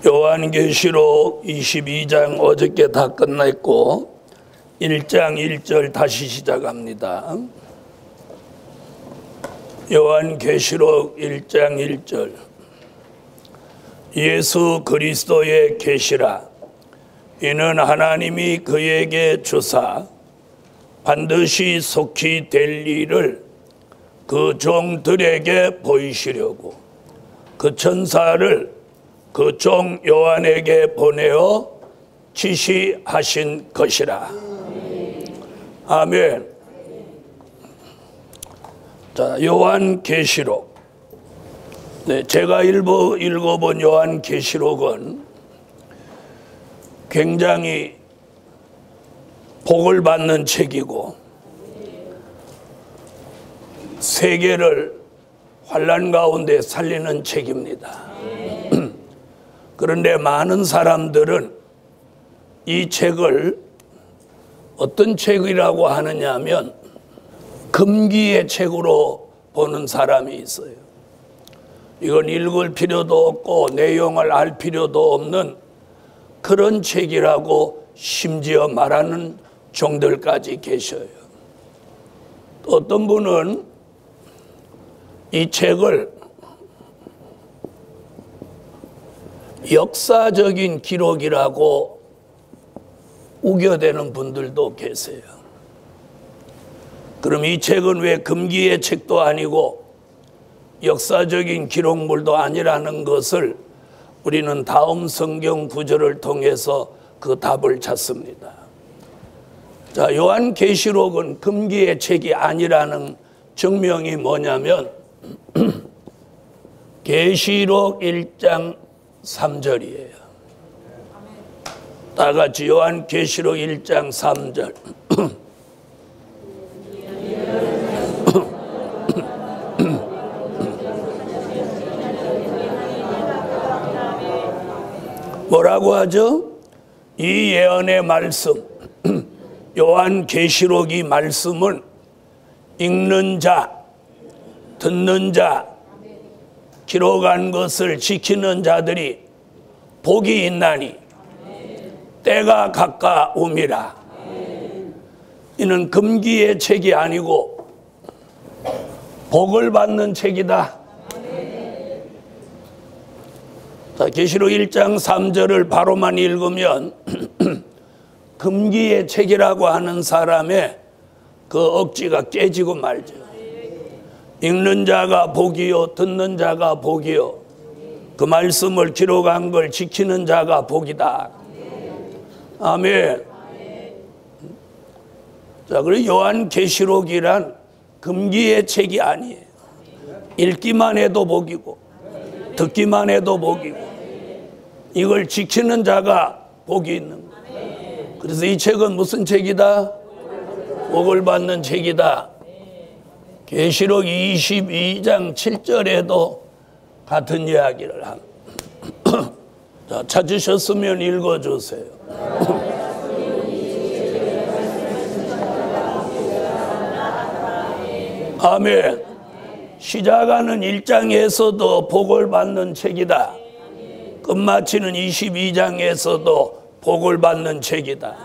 요한계시록 22장 어저께 다 끝냈고 1장 1절 다시 시작합니다. 요한계시록 1장 1절 예수 그리스도의 계시라. 이는 하나님이 그에게 주사 반드시 속히 될 일을 그 종들에게 보이시려고 그 천사를 그 종 요한에게 보내어 지시하신 것이라. 아멘. 자, 요한계시록. 네, 제가 읽어본 요한계시록은 굉장히 복을 받는 책이고 세계를 환난 가운데 살리는 책입니다. 그런데 많은 사람들은 이 책을 어떤 책이라고 하느냐면 금기의 책으로 보는 사람이 있어요. 이건 읽을 필요도 없고 내용을 알 필요도 없는 그런 책이라고 심지어 말하는 종들까지 계셔요. 또 어떤 분은 이 책을 역사적인 기록이라고 우겨대는 분들도 계세요. 그럼 이 책은 왜 금기의 책도 아니고 역사적인 기록물도 아니라는 것을 우리는 다음 성경 구절을 통해서 그 답을 찾습니다. 자, 요한계시록은 금기의 책이 아니라는 증명이 뭐냐면 계시록 1장 3절이에요. 다 같이 요한계시록 1장 3절. 뭐라고 하죠? 이 예언의 말씀, 요한계시록 이 말씀은 읽는 자, 듣는 자, 기록한 것을 지키는 자들이 복이 있나니 때가 가까움이라. 이는 금기의 책이 아니고 복을 받는 책이다. 자, 계시록 1장 3절을 바로만 읽으면 금기의 책이라고 하는 사람의 그 억지가 깨지고 말죠. 읽는 자가 복이요 듣는 자가 복이요 그 말씀을 기록한 걸 지키는 자가 복이다. 아멘. 자, 그리고 요한계시록이란 금기의 책이 아니에요. 읽기만 해도 복이고 듣기만 해도 복이고 이걸 지키는 자가 복이 있는 거예요. 그래서 이 책은 무슨 책이다? 복을 받는 책이다. 계시록 22장 7절에도 같은 이야기를 합니다. 자, 찾으셨으면 읽어주세요. 아멘. 시작하는 1장에서도 복을 받는 책이다. 끝마치는 22장에서도 복을 받는 책이다.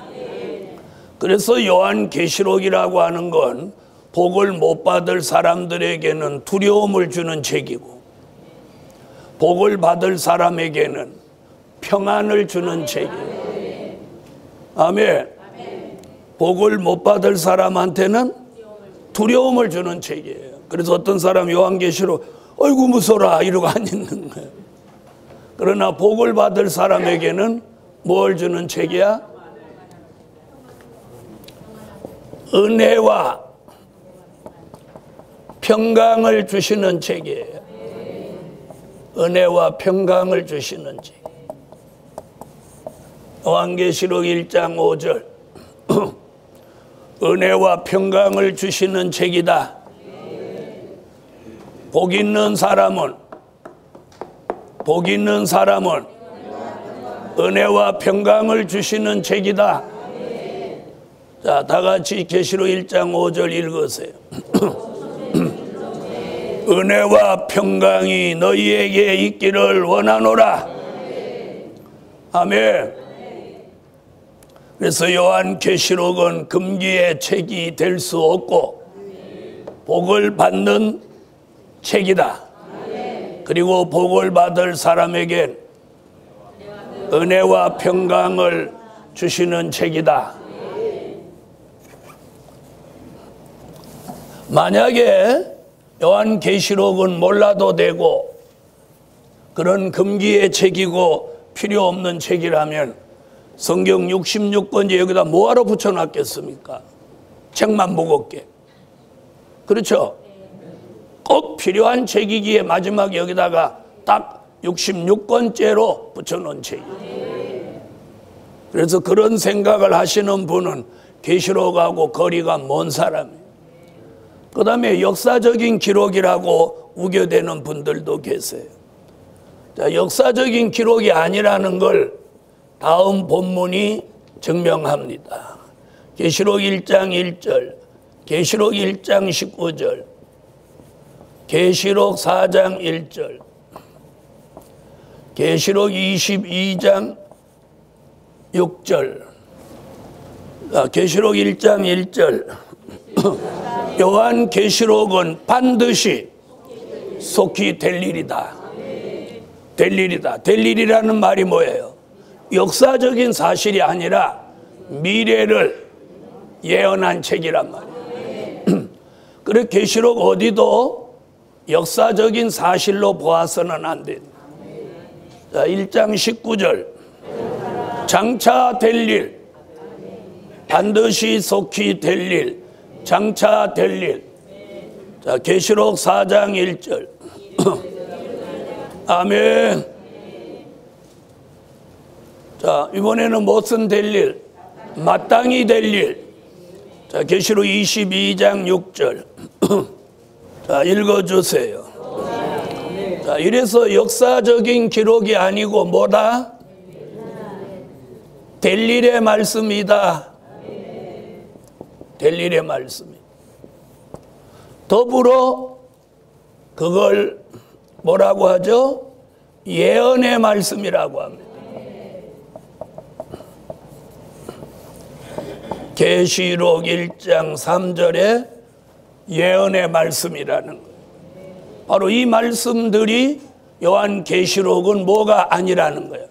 그래서 요한계시록이라고 하는 건 복을 못 받을 사람들에게는 두려움을 주는 책이고 복을 받을 사람에게는 평안을 주는 책이에요. 아멘. 복을 못 받을 사람한테는 두려움을 주는 책이에요. 그래서 어떤 사람 요한계시록 어이구 무서워라 이러고 안 읽는 거예요. 그러나 복을 받을 사람에게는 뭘 주는 책이야? 은혜와 평강을 주시는 책이에요. 은혜와 평강을 주시는 책. 요한계시록 1장 5절 은혜와 평강을 주시는 책이다. 복 있는 사람은 은혜와 평강을 주시는 책이다. 자, 다 같이 계시록 1장 5절 읽으세요. 은혜와 평강이 너희에게 있기를 원하노라. 아멘. 그래서 요한계시록은 금기의 책이 될 수 없고 복을 받는 책이다. 그리고 복을 받을 사람에겐 은혜와 평강을 주시는 책이다. 만약에 요한계시록은 몰라도 되고 그런 금기의 책이고 필요 없는 책이라면 성경 66권째 여기다 뭐하러 붙여놨겠습니까? 책만 무겁게. 그렇죠? 꼭 필요한 책이기에 마지막 여기다가 딱 66권째로 붙여놓은 책이에요. 그래서 그런 생각을 하시는 분은 계시록하고 거리가 먼 사람이에요. 그 다음에 역사적인 기록이라고 우겨대는 분들도 계세요. 자, 역사적인 기록이 아니라는 걸 다음 본문이 증명합니다. 계시록 1장 1절, 계시록 1장 19절, 계시록 4장 1절, 계시록 22장 6절, 계시록 1장 1절. 요한계시록은 반드시 속히 될 일이다. 될 일이다. 될 일이라는 말이 뭐예요? 역사적인 사실이 아니라 미래를 예언한 책이란 말이에요. 그래서 계시록 어디도 역사적인 사실로 보아서는 안 된다. 자, 1장 19절. 장차 될 일, 반드시 속히 될 일, 장차 될 일. 자, 계시록 4장 1절. 아멘. 자, 이번에는 무슨 될 일? 마땅히 될 일. 자, 계시록 22장 6절. 자, 읽어주세요. 자, 이래서 역사적인 기록이 아니고 뭐다? 될 일의 말씀이다. 될 일의 말씀이. 더불어 그걸 뭐라고 하죠? 예언의 말씀이라고 합니다. 계시록 1장 3절에 예언의 말씀이라는 거예요. 바로 이 말씀들이 요한계시록은 뭐가 아니라는 거예요?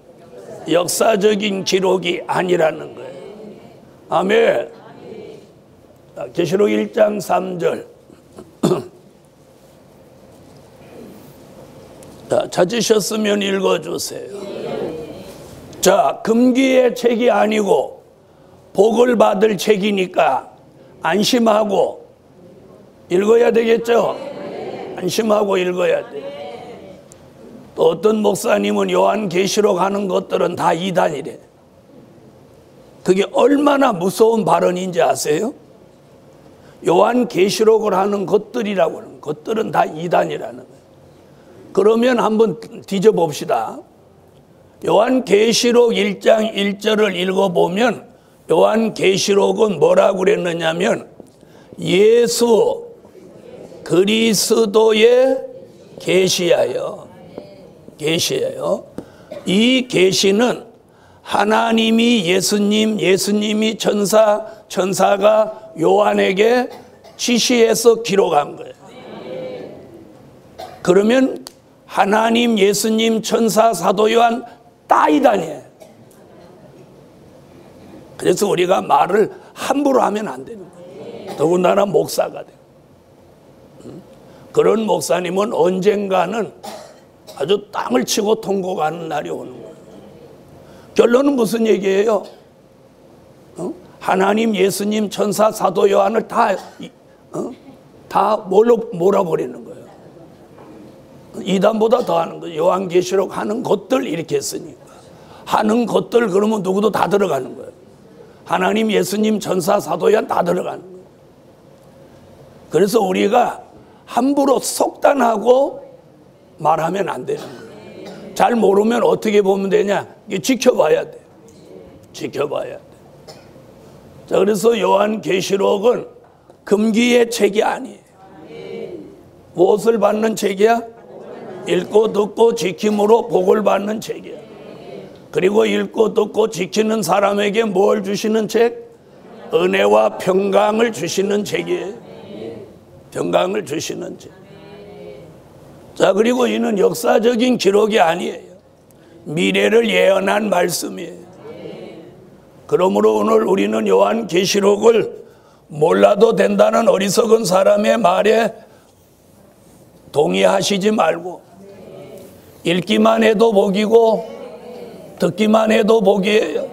역사적인 기록이 아니라는 거예요. 아멘. 계시록 1장 3절. 자, 찾으셨으면 읽어주세요. 자, 금기의 책이 아니고 복을 받을 책이니까 안심하고 읽어야 되겠죠? 안심하고 읽어야 돼. 또 어떤 목사님은 요한계시록 하는 것들은 다 이단이래. 그게 얼마나 무서운 발언인지 아세요? 요한계시록을 하는 것들이라고 하는 것들은 다 이단이라는 거예요. 그러면 한번 뒤져봅시다. 요한계시록 1장 1절을 읽어보면 요한계시록은 뭐라고 그랬느냐면 예수 그리스도의 계시예요. 계시예요. 이 계시는 하나님이 예수님이 천사가 요한에게 지시해서 기록한 거예요. 그러면 하나님, 예수님, 천사, 사도 요한 다 이단이에요. 그래서 우리가 말을 함부로 하면 안 되는 거예요. 더군다나 목사가 돼요. 그런 목사님은 언젠가는 아주 땅을 치고 통곡하는 날이 오는 거예요. 결론은 무슨 얘기예요? 하나님, 예수님, 천사, 사도 요한을 다 몰아버리는 거예요. 이단보다 더 하는 거예요. 요한계시록 하는 것들 이렇게 했으니까. 하는 것들 그러면 누구도 다 들어가는 거예요. 하나님, 예수님, 천사, 사도 요한 다 들어가는 거예요. 그래서 우리가 함부로 속단하고 말하면 안 되는 거예요. 잘 모르면 어떻게 보면 되냐? 지켜봐야 돼. 지켜봐야 돼. 자, 그래서 요한계시록은 금기의 책이 아니에요. 무엇을 받는 책이야? 읽고 듣고 지킴으로 복을 받는 책이야. 그리고 읽고 듣고 지키는 사람에게 뭘 주시는 책? 은혜와 평강을 주시는 책이에요. 평강을 주시는 책. 자, 그리고 이는 역사적인 기록이 아니에요. 미래를 예언한 말씀이에요. 그러므로 오늘 우리는 요한계시록을 몰라도 된다는 어리석은 사람의 말에 동의하시지 말고, 읽기만 해도 복이고 듣기만 해도 복이에요.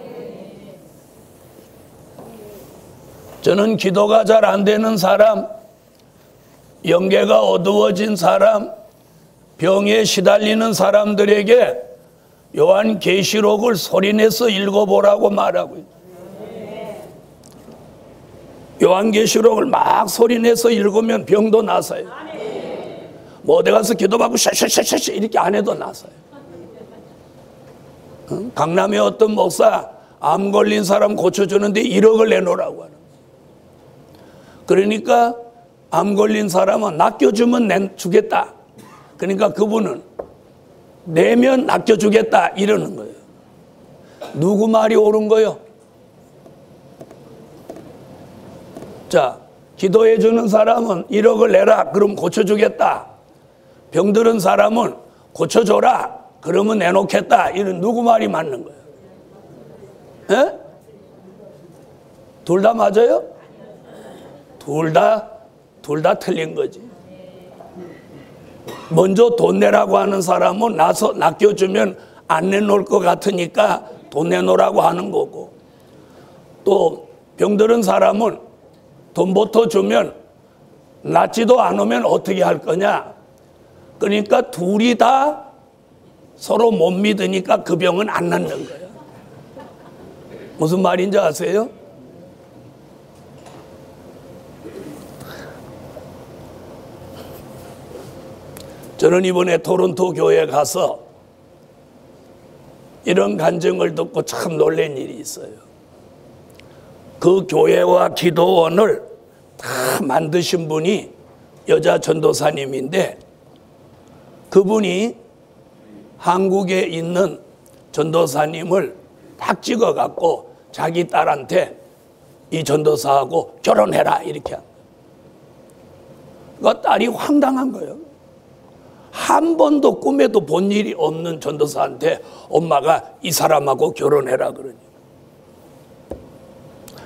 저는 기도가 잘 안 되는 사람, 영계가 어두워진 사람, 병에 시달리는 사람들에게 요한계시록을 소리내서 읽어보라고 말하고 있어요. 요한계시록을 막 소리내서 읽으면 병도 나서요. 뭐 어디 가서 기도받고 샤샤샤샤 이렇게 안 해도 나서요. 강남에 어떤 목사 암 걸린 사람 고쳐주는데 1억을 내놓으라고 하는 거예요. 그러니까 암 걸린 사람은 낚여주면 주겠다. 그러니까 그분은 내면 낚여주겠다 이러는 거예요. 누구 말이 옳은 거요? 자, 기도해 주는 사람은 1억을 내라 그럼 고쳐주겠다. 병들은 사람은 고쳐줘라 그러면 내놓겠다. 이런 누구 말이 맞는 거예요? 에? 둘 다 맞아요? 둘 다 틀린 거지. 먼저 돈 내라고 하는 사람은 나서 낚여주면 안 내놓을 것 같으니까 돈 내놓으라고 하는 거고, 또 병들은 사람은 돈부터 주면 낫지도 않으면 어떻게 할 거냐. 그러니까 둘이 다 서로 못 믿으니까 그 병은 안 낫는 거예요. 무슨 말인지 아세요? 저는 이번에 토론토 교회에 가서 이런 간증을 듣고 참 놀란 일이 있어요. 그 교회와 기도원을 다 만드신 분이 여자 전도사님인데, 그분이 한국에 있는 전도사님을 딱 찍어갖고 자기 딸한테 이 전도사하고 결혼해라 이렇게 한 거예요. 그 딸이 황당한 거예요. 한 번도 꿈에도 본 일이 없는 전도사한테 엄마가 이 사람하고 결혼해라 그러니.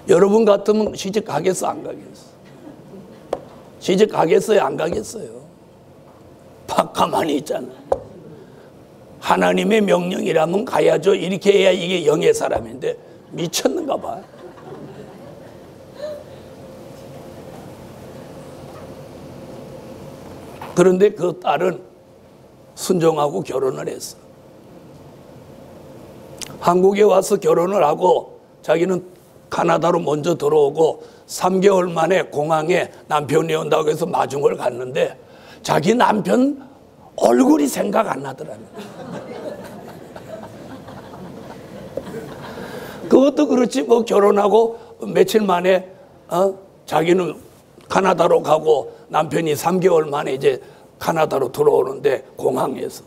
여러분 같으면 시집 가겠어 안 가겠어? 시집 가겠어요 안 가겠어요? 가만히 있잖아. 하나님의 명령이라면 가야죠. 이렇게 해야 이게 영의 사람인데 미쳤는가 봐. 그런데 그 딸은 순종하고 결혼을 했어. 한국에 와서 결혼을 하고 자기는 카나다로 먼저 들어오고 3개월 만에 공항에 남편이 온다고 해서 마중을 갔는데 자기 남편 얼굴이 생각 안 나더라고요. 그것도 그렇지 뭐 결혼하고 며칠 만에 자기는 카나다로 가고 남편이 3개월 만에 이제 카나다로 들어오는데 공항에서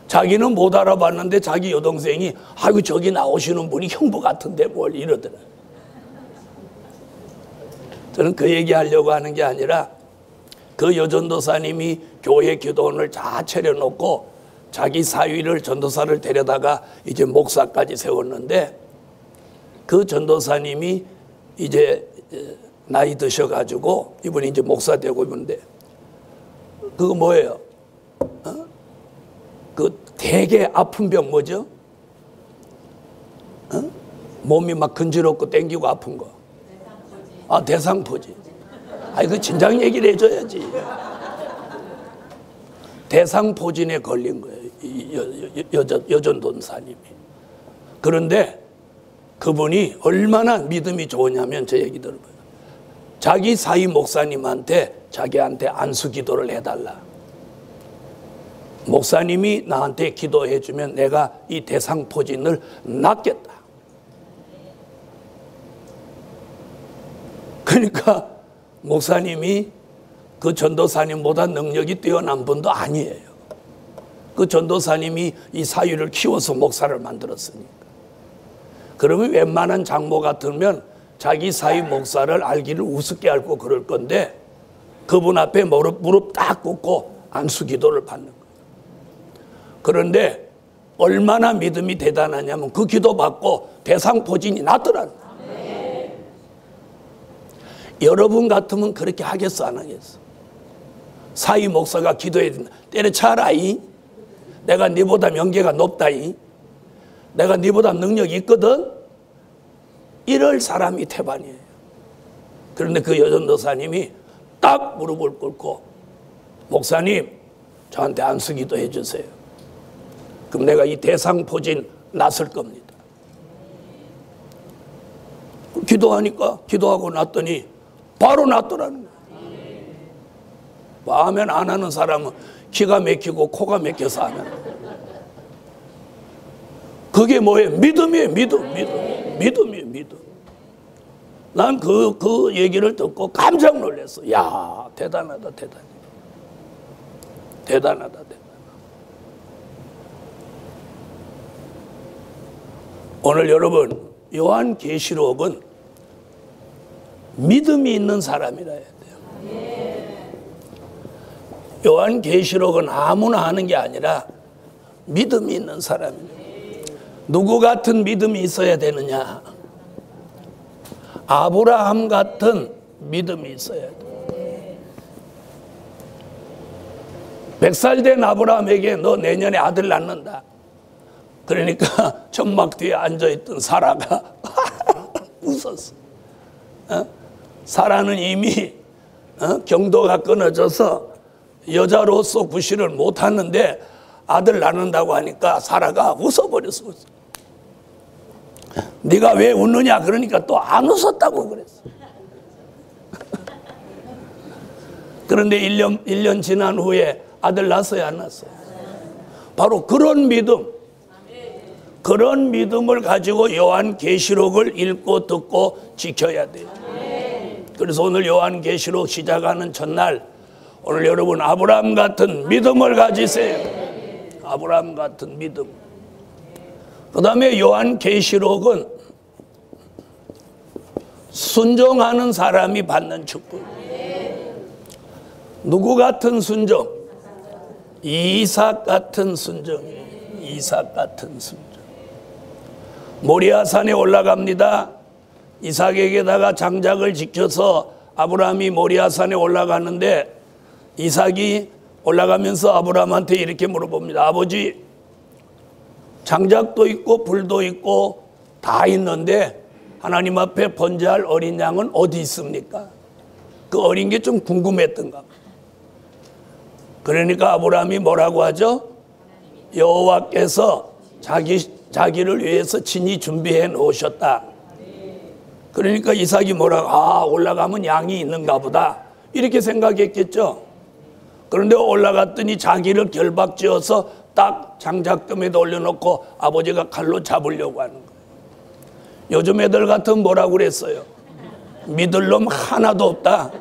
자기는 못 알아봤는데 자기 여동생이 아이고 저기 나오시는 분이 형부 같은데 뭘 이러더라. 저는 그 얘기하려고 하는 게 아니라 그 여전도사님이 교회 기도원을 다 차려놓고 자기 사위를 전도사를 데려다가 이제 목사까지 세웠는데, 그 전도사님이 이제 나이 드셔가지고 이분이 이제 목사 되고 있는데 그거 뭐예요? 그 되게 아픈 병 뭐죠? 몸이 막 근지럽고 땡기고 아픈 거. 아, 대상포진. 아이, 그 진작 얘기를 해줘야지. 대상포진에 걸린 거예요. 여전도사님이. 그런데 그분이 얼마나 믿음이 좋으냐면 제 얘기 들어봐요. 자기 사위 목사님한테 자기한테 안수 기도를 해달라. 목사님이 나한테 기도해 주면 내가 이 대상포진을 낫겠다. 그러니까 목사님이 그 전도사님보다 능력이 뛰어난 분도 아니에요. 그 전도사님이 이 사위를 키워서 목사를 만들었으니까. 그러면 웬만한 장모 같으면 자기 사위 목사를 알기를 우습게 앓고 그럴 건데 그분 앞에 무릎 딱 꿇고 안수 기도를 받는 거예요. 그런데 얼마나 믿음이 대단하냐면 그 기도 받고 대상포진이 났더라는 거예요. 여러분 같으면 그렇게 하겠어 안 하겠어? 사위 목사가 기도해야 된다. 때려쳐라이. 내가 네보다 명계가 높다이. 내가 네보다 능력이 있거든. 이럴 사람이 태반이에요. 그런데 그 여전도사님이 딱 무릎을 꿇고 목사님 저한테 안수기도 해주세요. 그럼 내가 이 대상포진 났을 겁니다. 기도하니까 기도하고 났더니 바로 났더라는 거예요. 하면 안 하는 사람은 기가 막히고 코가 막혀서 하면 그게 뭐예요? 믿음이에요. 믿음이에요. 믿음. 난 그 얘기를 듣고 깜짝 놀랐어. 야, 대단하다. 대단하다. 오늘 여러분 요한계시록은 믿음이 있는 사람이라 해야 돼요. 요한계시록은 아무나 하는 게 아니라 믿음이 있는 사람이에요. 누구 같은 믿음이 있어야 되느냐? 아브라함 같은 믿음이 있어야 돼. 100살 된 아브라함에게 너 내년에 아들 낳는다. 그러니까 천막 뒤에 앉아있던 사라가 웃었어. 사라는 이미 경도가 끊어져서 여자로서 구실을 못하는데 아들 낳는다고 하니까 사라가 웃어버렸어. 네가 왜 웃느냐 그러니까 또 안 웃었다고 그랬어. 그런데 1년 지난 후에 아들 낳았어요 안 낳았어요? 바로 그런 믿음을 가지고 요한계시록을 읽고 듣고 지켜야 돼요. 그래서 오늘 요한계시록 시작하는 첫날 오늘 여러분 아브라함 같은 믿음을 가지세요. 아브라함 같은 믿음. 그 다음에 요한계시록은 순종하는 사람이 받는 축복. 누구 같은 순종? 이삭 같은 순종이에요. 이삭 같은 순종. 모리아산에 올라갑니다. 이삭에게다가 장작을 지켜서 아브라함이 모리아산에 올라가는데 이삭이 올라가면서 아브라함한테 이렇게 물어봅니다. 아버지, 장작도 있고 불도 있고 다 있는데 하나님 앞에 번제할 어린 양은 어디 있습니까? 그 어린 게 좀 궁금했던가 봐. 그러니까 아브라함이 뭐라고 하죠? 여호와께서 자기를 위해서 친히 준비해 놓으셨다. 그러니까 이삭이 뭐라고, 올라가면 양이 있는가 보다 이렇게 생각했겠죠. 그런데 올라갔더니 자기를 결박지어서 딱 장작더미에다 올려놓고 아버지가 칼로 잡으려고 하는 거예요. 요즘 애들 같으면 뭐라고 그랬어요? 믿을 놈 하나도 없다.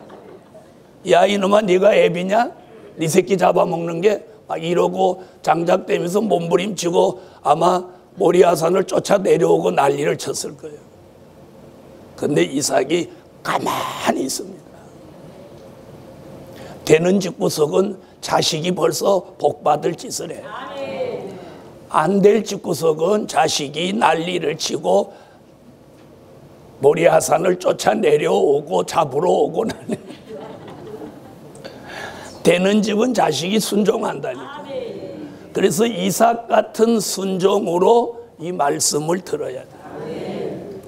야 이놈아 네가 애비냐? 네 새끼 잡아먹는 게 막 이러고 장작대면서 몸부림치고 아마 모리아산을 쫓아 내려오고 난리를 쳤을 거예요. 근데 이삭이 가만히 있습니다. 되는 집구석은 자식이 벌써 복받을 짓을 해요. 안 될 집구석은 자식이 난리를 치고 모리아산을 쫓아 내려오고 잡으러 오고 난리. 되는 집은 자식이 순종한다니까. 그래서 이삭 같은 순종으로 이 말씀을 들어야 돼.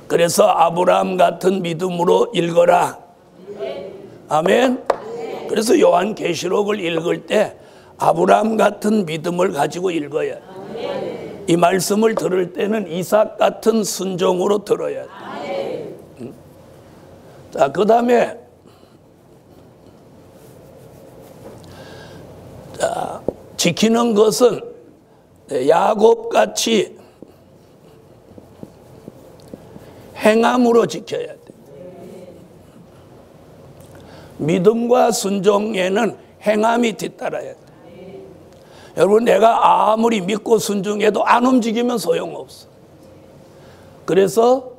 그래서 아브라함 같은 믿음으로 읽어라. 아멘. 그래서 요한계시록을 읽을 때 아브라함 같은 믿음을 가지고 읽어야 돼. 이 말씀을 들을 때는 이삭 같은 순종으로 들어야 돼. 자, 그 다음에 지키는 것은 야곱같이 행함으로 지켜야 돼. 믿음과 순종에는 행함이 뒤따라야 돼. 여러분, 내가 아무리 믿고 순종해도 안 움직이면 소용없어. 그래서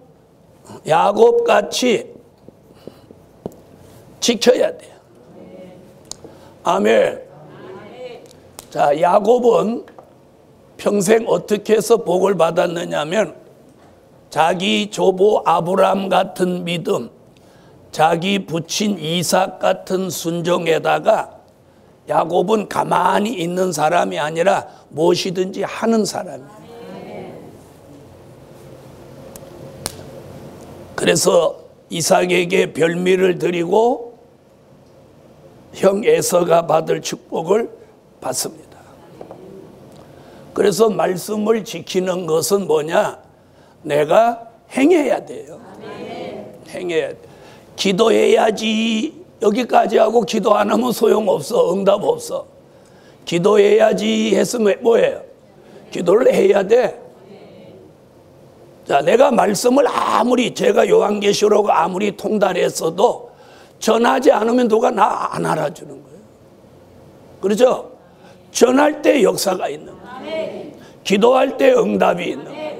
야곱같이 지켜야 돼요. 아멘. 자, 야곱은 평생 어떻게 해서 복을 받았느냐면 자기 조부 아브람 같은 믿음, 자기 부친 이삭 같은 순종에다가 야곱은 가만히 있는 사람이 아니라 무엇이든지 하는 사람이에요. 그래서 이삭에게 별미를 드리고 형 에서가 받을 축복을 받습니다. 그래서 말씀을 지키는 것은 뭐냐? 내가 행해야 돼요. 행해야 돼. 기도해야지 여기까지 하고 기도 안 하면 소용없어. 응답 없어. 기도해야지 했으면 뭐예요? 기도를 해야 돼. 자, 내가 말씀을 아무리 제가 요한계시록 아무리 통달했어도 전하지 않으면 누가 나 안 알아주는 거예요. 그렇죠? 전할 때 역사가 있는 거예요. 기도할 때 응답이 있는 거예요.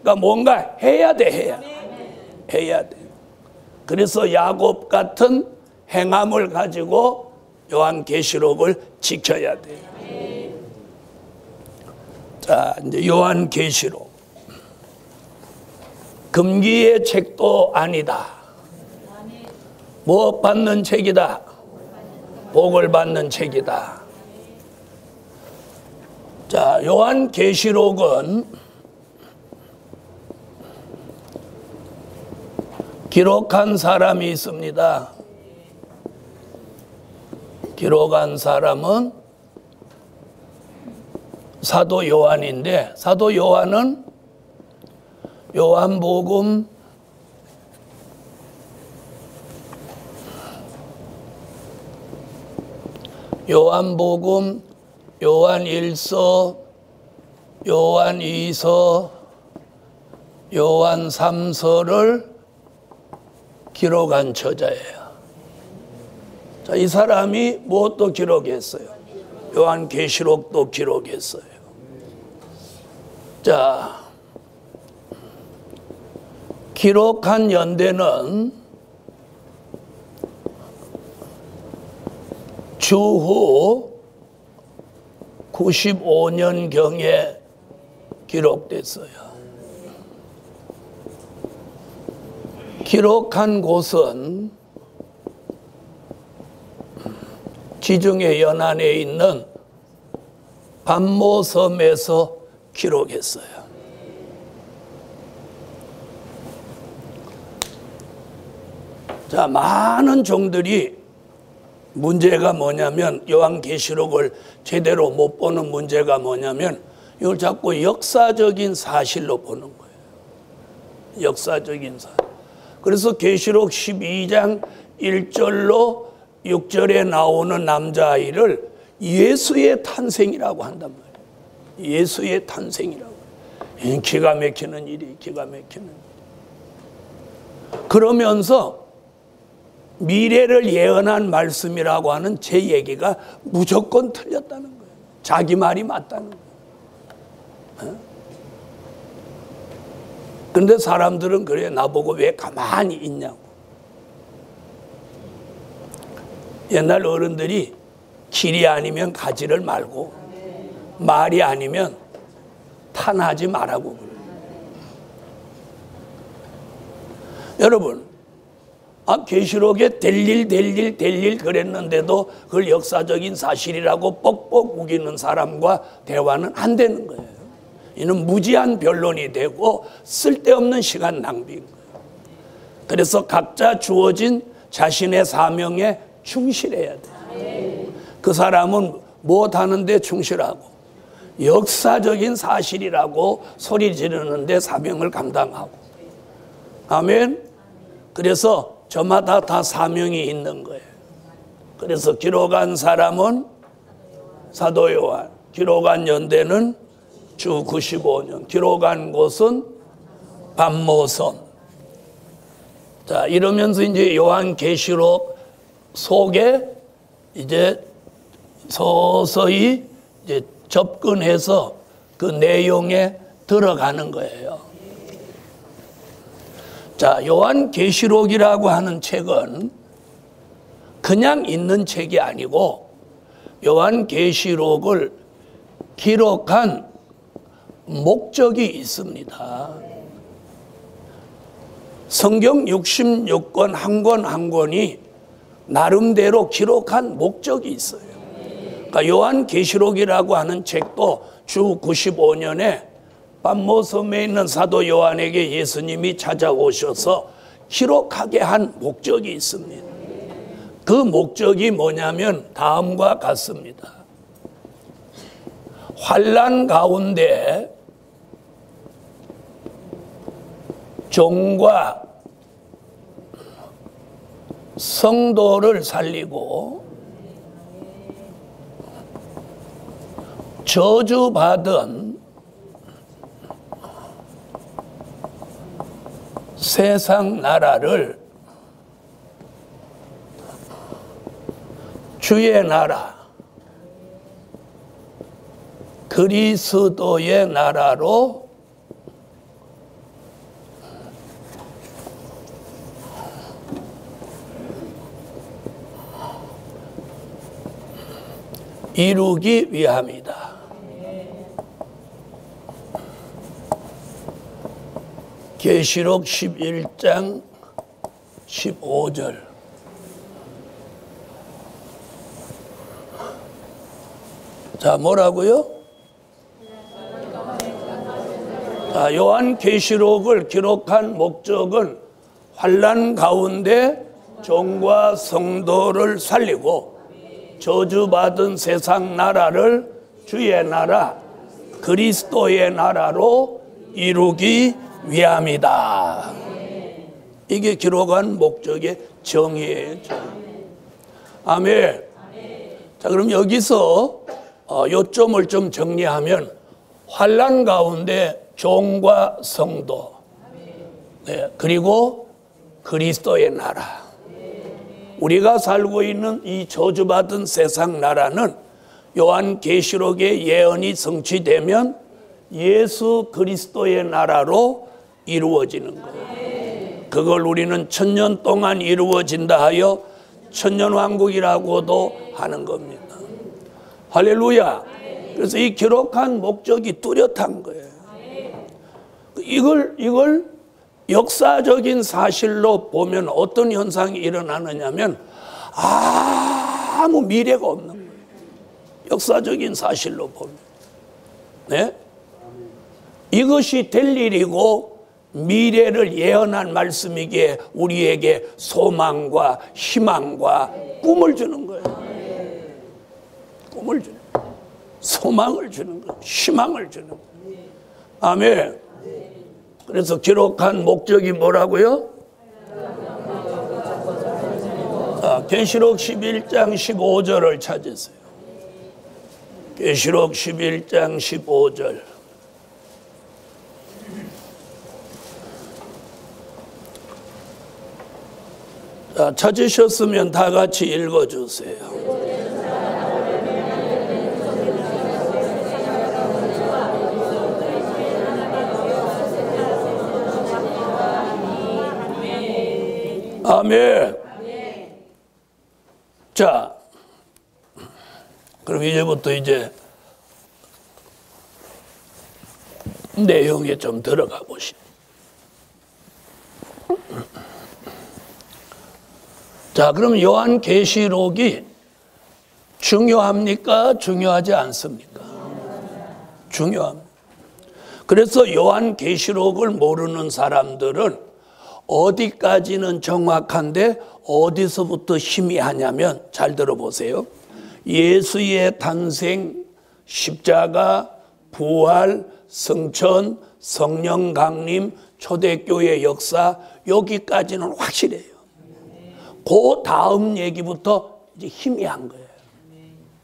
그러니까 뭔가 해야 돼. 해야 돼. 그래서 야곱 같은 행함을 가지고 요한계시록을 지켜야 돼요. 자, 이제 요한계시록. 금기의 책도 아니다. 뭐 받는 책이다? 복을 받는 책이다. 자, 요한계시록은 기록한 사람이 있습니다. 기록한 사람은 사도 요한인데, 사도 요한은 요한복음 요한1서, 요한2서, 요한3서를 기록한 저자예요. 자, 이 사람이 무엇도 기록했어요? 요한계시록도 기록했어요. 자, 기록한 연대는 주후 95년경에 기록됐어요. 기록한 곳은 지중해 연안에 있는 반모섬에서 기록했어요. 자, 많은 종들이 문제가 뭐냐면, 요한계시록을 제대로 못 보는 문제가 뭐냐면 이걸 자꾸 역사적인 사실로 보는 거예요. 역사적인 사실. 그래서 계시록 12장 1절로 6절에 나오는 남자아이를 예수의 탄생이라고 한단 말이에요. 예수의 탄생이라고. 기가 막히는 일이, 기가 막히는 일. 그러면서 미래를 예언한 말씀이라고 하는 제 얘기가 무조건 틀렸다는 거예요. 자기 말이 맞다는 거예요. 그런데 사람들은 그래, 나보고 왜 가만히 있냐고. 옛날 어른들이 길이 아니면 가지를 말고 말이 아니면 탄하지 말라고 그래요. 여러분, 계시록에 될 일 그랬는데도 그걸 역사적인 사실이라고 뻑뻑 우기는 사람과 대화는 안 되는 거예요. 이는 무지한 변론이 되고 쓸데없는 시간 낭비인 거예요. 그래서 각자 주어진 자신의 사명에 충실해야 돼요. 그 사람은 무엇 하는데 충실하고 역사적인 사실이라고 소리 지르는데 사명을 감당하고. 아멘. 그래서 저마다 다 사명이 있는 거예요. 그래서 기록한 사람은 사도 요한, 기록한 연대는 주 95년, 기록한 곳은 반모섬. 자, 이러면서 이제 요한계시록 속에 이제 서서히 이제 접근해서 그 내용에 들어가는 거예요. 자, 요한계시록이라고 하는 책은 그냥 있는 책이 아니고 요한계시록을 기록한 목적이 있습니다. 성경 66권 한 권 한 권이 나름대로 기록한 목적이 있어요. 그러니까 요한계시록이라고 하는 책도 주 95년에 patmos섬에 있는 사도 요한에게 예수님이 찾아오셔서 기록하게 한 목적이 있습니다. 그 목적이 뭐냐면 다음과 같습니다. 환난 가운데 종과 성도를 살리고 저주받은 세상 나라를 주의 나라, 그리스도의 나라로 이루기 위함이다. 계시록 11장 15절. 자, 뭐라고요? 자, 요한계시록을 기록한 목적은 환난 가운데 종과 성도를 살리고 저주받은 세상 나라를 주의 나라, 그리스도의 나라로 이루기 위함이다. 이게 기록한 목적의 정의예요. 아멘. 자, 그럼 여기서 요점을 좀 정리하면 환난 가운데 종과 성도, 네, 그리고 그리스도의 나라. 우리가 살고 있는 이 저주받은 세상 나라는 요한계시록의 예언이 성취되면 예수 그리스도의 나라로 이루어지는 거예요. 그걸 우리는 천년 동안 이루어진다 하여 천년왕국이라고도 하는 겁니다. 할렐루야. 그래서 이 기록한 목적이 뚜렷한 거예요. 이걸 역사적인 사실로 보면 어떤 현상이 일어나느냐면 아무 미래가 없는 거예요. 역사적인 사실로 보면. 네? 이것이 될 일이고 미래를 예언한 말씀이기에 우리에게 소망과 희망과 꿈을 주는 거예요. 꿈을 주는 거예요. 소망을 주는 거예요. 희망을 주는 거예요. 아멘. 그래서 기록한 목적이 뭐라고요? 자, 계시록 11장 15절을 찾으세요. 계시록 11장 15절. 자, 찾으셨으면 다 같이 읽어주세요. 아멘. 자, 그럼 이제부터 이제 내용에 좀 들어가 보시죠. 자, 그럼 요한계시록이 중요합니까? 중요하지 않습니까? 중요합니다. 그래서 요한계시록을 모르는 사람들은 어디까지는 정확한데 어디서부터 희미하냐면, 잘 들어보세요. 예수의 탄생, 십자가, 부활, 성천, 성령 강림, 초대교회 역사, 여기까지는 확실해요. 그 다음 얘기부터 이제 희미한 거예요.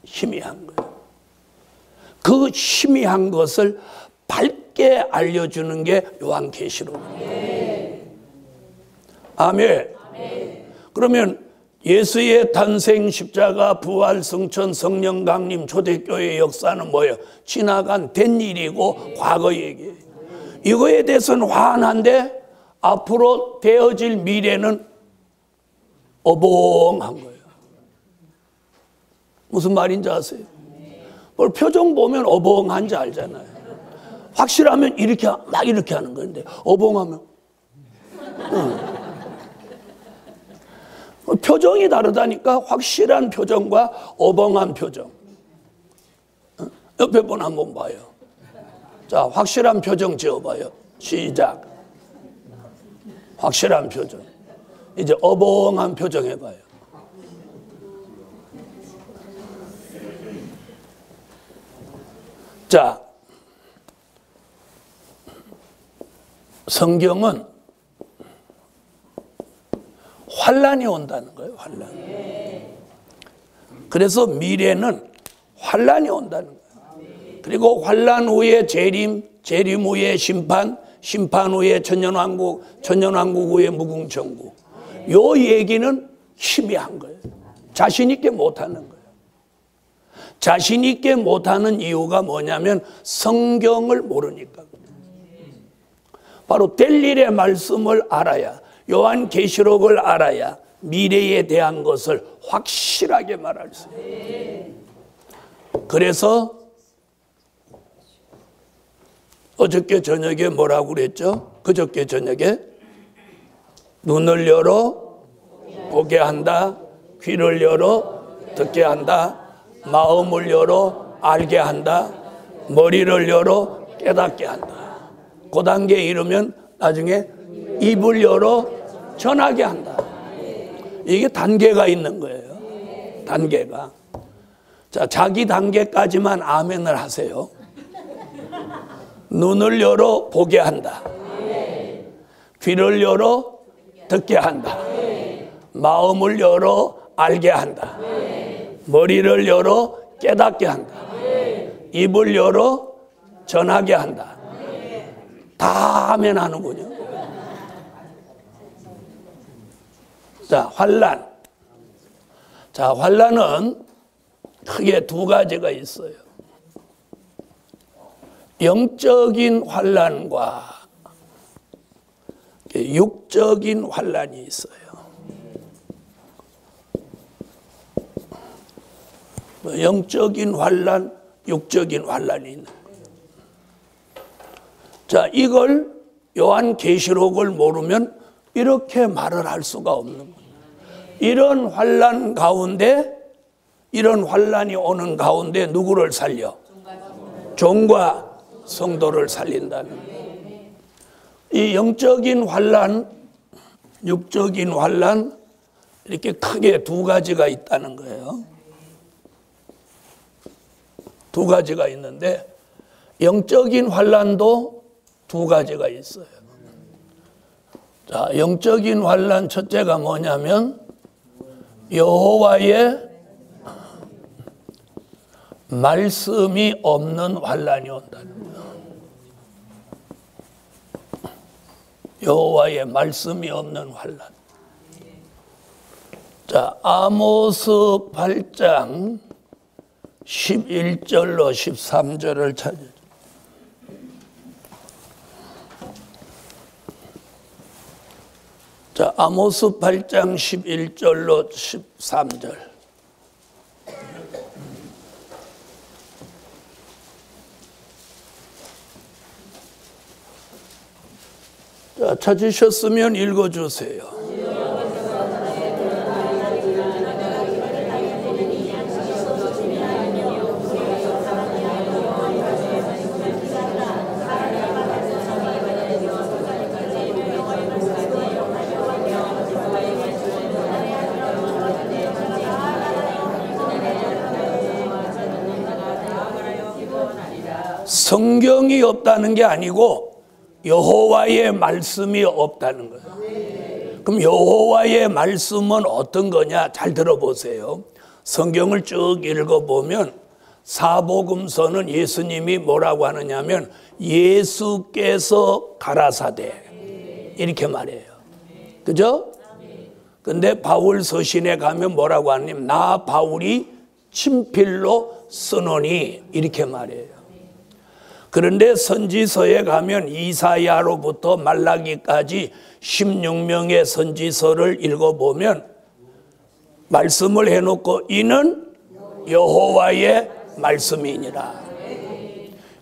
희미한 거예요. 그 희미한 것을 밝게 알려주는 게 요한계시록이에요. 아멘. 그러면 예수의 탄생, 십자가, 부활, 승천, 성령 강림, 초대교회의 역사는 뭐예요? 지나간 된 일이고 과거 얘기예요. 이거에 대해서는 환한데 앞으로 되어질 미래는 어벙한 거예요. 무슨 말인지 아세요? 뭘 표정 보면 어벙한지 알잖아요. 확실하면 이렇게 막 이렇게 하는 건데 어벙하면 표정이 다르다니까. 확실한 표정과 어벙한 표정. 옆에 분 한번 봐요. 자, 확실한 표정 지어봐요. 시작. 확실한 표정. 이제 어벙한 표정 해봐요. 자, 성경은 환란이 온다는 거예요. 환란. 그래서 미래는 환란이 온다는 거예요. 그리고 환란 후에 재림, 재림 후에 심판, 심판 후에 천년왕국, 천년왕국 후에 무궁천국. 요 얘기는 희미한 거예요. 자신 있게 못하는 거예요. 자신 있게 못하는 이유가 뭐냐면 성경을 모르니까. 바로 될 일의 말씀을 알아야, 요한계시록을 알아야 미래에 대한 것을 확실하게 말할 수 있어요. 그래서 어저께 저녁에 뭐라고 그랬죠? 그저께 저녁에 눈을 열어 보게 한다, 귀를 열어 듣게 한다, 마음을 열어 알게 한다, 머리를 열어 깨닫게 한다. 그 단계에 이르면 나중에 입을 열어 전하게 한다. 이게 단계가 있는 거예요. 단계가. 자, 자기 단계까지만 아멘을 하세요. 눈을 열어 보게 한다. 귀를 열어 듣게 한다. 마음을 열어 알게 한다. 머리를 열어 깨닫게 한다. 입을 열어 전하게 한다. 다 아멘 하는군요. 자, 환란. 자, 환란은 크게 두 가지가 있어요. 영적인 환란과 육적인 환란이 있어요. 영적인 환란, 육적인 환란이 있는 거예요. 자, 이걸 요한계시록을 모르면 이렇게 말을 할 수가 없는 거예요. 이런 환란 가운데, 이런 환란이 오는 가운데 누구를 살려? 종과 성도를 살린다는 거예요. 이 영적인 환란, 육적인 환란, 이렇게 크게 두 가지가 있다는 거예요. 두 가지가 있는데 영적인 환란도 두 가지가 있어요. 자, 영적인 환란 첫째가 뭐냐면 여호와의 말씀이 없는 환란이 온다는 거예요. 여호와의 말씀이 없는 환란. 자, 아모스 8장 11절로 13절을 찾으죠. 자, 아모스 8장 11절로 13절. 자, 찾으셨으면 읽어주세요. 성경이 없다는 게 아니고 여호와의 말씀이 없다는 거예요. 그럼 여호와의 말씀은 어떤 거냐? 잘 들어보세요. 성경을 쭉 읽어보면 사복음서는 예수님이 뭐라고 하느냐면 예수께서 가라사대 이렇게 말해요. 그죠? 근데 바울 서신에 가면 뭐라고 하냐면 나 바울이 친필로 쓰노니 이렇게 말해요. 그런데 선지서에 가면 이사야로부터 말라기까지 16명의 선지서를 읽어보면 말씀을 해놓고 이는 여호와의 말씀이니라.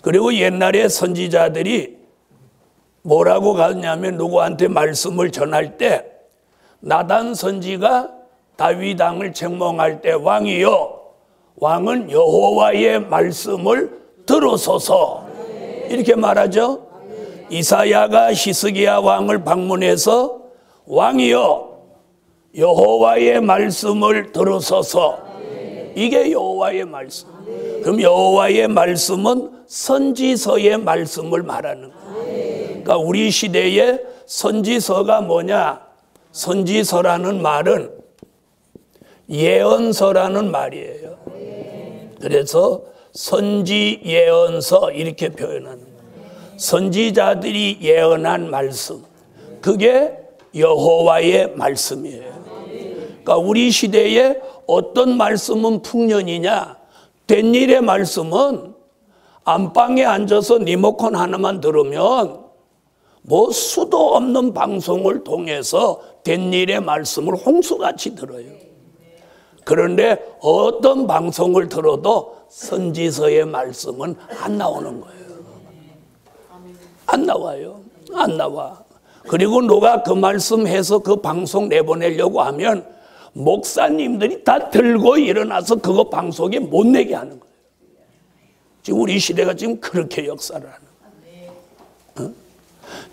그리고 옛날에 선지자들이 뭐라고 가냐면 누구한테 말씀을 전할 때 나단 선지가 다윗 왕을 책망할 때 왕이여 왕은 여호와의 말씀을 들으소서 이렇게 말하죠. 이사야가 히스기야 왕을 방문해서 왕이여 여호와의 말씀을 들으소서 이게 여호와의 말씀. 그럼 여호와의 말씀은 선지서의 말씀을 말하는 거예요. 그러니까 우리 시대에 선지서가 뭐냐? 선지서라는 말은 예언서라는 말이에요. 그래서 선지 예언서 이렇게 표현하는 거예요. 선지자들이 예언한 말씀, 그게 여호와의 말씀이에요. 그러니까 우리 시대에 어떤 말씀은 풍년이냐? 된 일의 말씀은 안방에 앉아서 리모컨 하나만 들으면 뭐 수도 없는 방송을 통해서 된 일의 말씀을 홍수같이 들어요. 그런데 어떤 방송을 들어도 선지서의 말씀은 안 나오는 거예요. 안 나와요. 안 나와. 그리고 누가 그 말씀 해서 그 방송 내보내려고 하면 목사님들이 다 들고 일어나서 그거 방송에 못 내게 하는 거예요. 지금 우리 시대가 지금 그렇게 역사를 하는 거예요.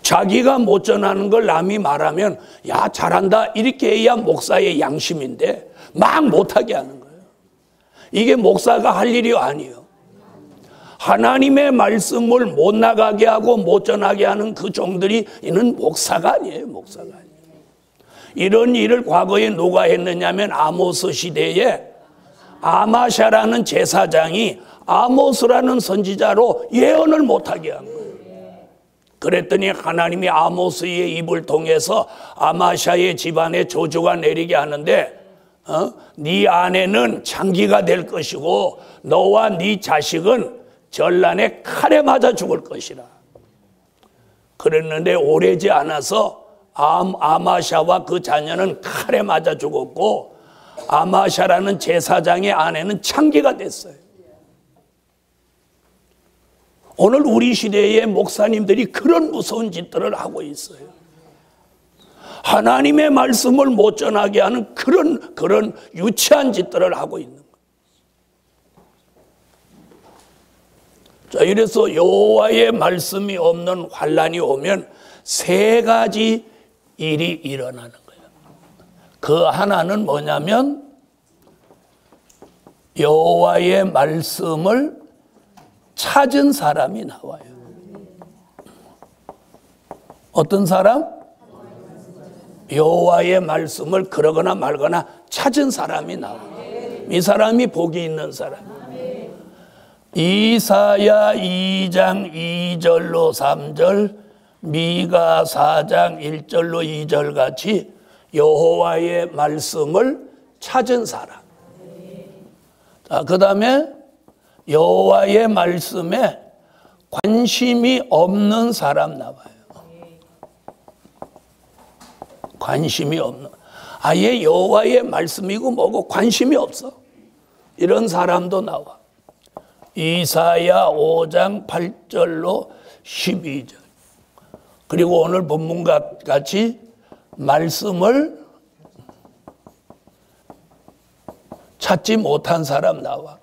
자기가 못 전하는 걸 남이 말하면 야 잘한다 이렇게 해야 목사의 양심인데 막 못하게 하는 거예요. 이게 목사가 할 일이 아니에요. 하나님의 말씀을 못 나가게 하고 못 전하게 하는 그 종들이 이는 목사가 아니에요. 목사가 아니에요. 이런 일을 과거에 누가 했느냐면 아모스 시대에 아마샤라는 제사장이 아모스라는 선지자로 예언을 못하게 한 거예요. 그랬더니 하나님이 아모스의 입을 통해서 아마샤의 집안에 저주가 내리게 하는데 네 아내는 창기가 될 것이고 너와 네 자식은 전란에 칼에 맞아 죽을 것이라. 그랬는데 오래지 않아서 아마샤와 그 자녀는 칼에 맞아 죽었고 아마샤라는 제사장의 아내는 창기가 됐어요. 오늘 우리 시대의 목사님들이 그런 무서운 짓들을 하고 있어요. 하나님의 말씀을 못 전하게 하는 그런 유치한 짓들을 하고 있는 거예요. 자, 이래서 여호와의 말씀이 없는 환란이 오면 세 가지 일이 일어나는 거예요. 그 하나는 뭐냐면 여호와의 말씀을 찾은 사람이 나와요. 어떤 사람? 여호와의 말씀을 그러거나 말거나 찾은 사람이 나와요. 이 사람이 복이 있는 사람. 이사야 2장 2절로 3절, 미가 4장 1절로 2절 같이 여호와의 말씀을 찾은 사람. 자, 그 다음에 여호와의 말씀에 관심이 없는 사람 나와요. 관심이 없는, 아예 여호와의 말씀이고 뭐고 관심이 없어. 이런 사람도 나와. 이사야 5장 8절로 12절. 그리고 오늘 본문과 같이 말씀을 찾지 못한 사람 나와.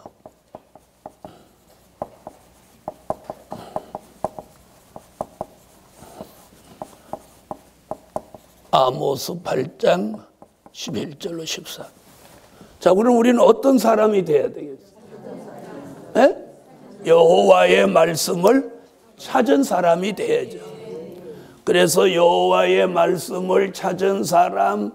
아모스 8장 11절로 14. 자, 그럼 우리는 어떤 사람이 돼야 되겠어요? 네? 여호와의 말씀을 찾은 사람이 돼야죠. 그래서 여호와의 말씀을 찾은 사람,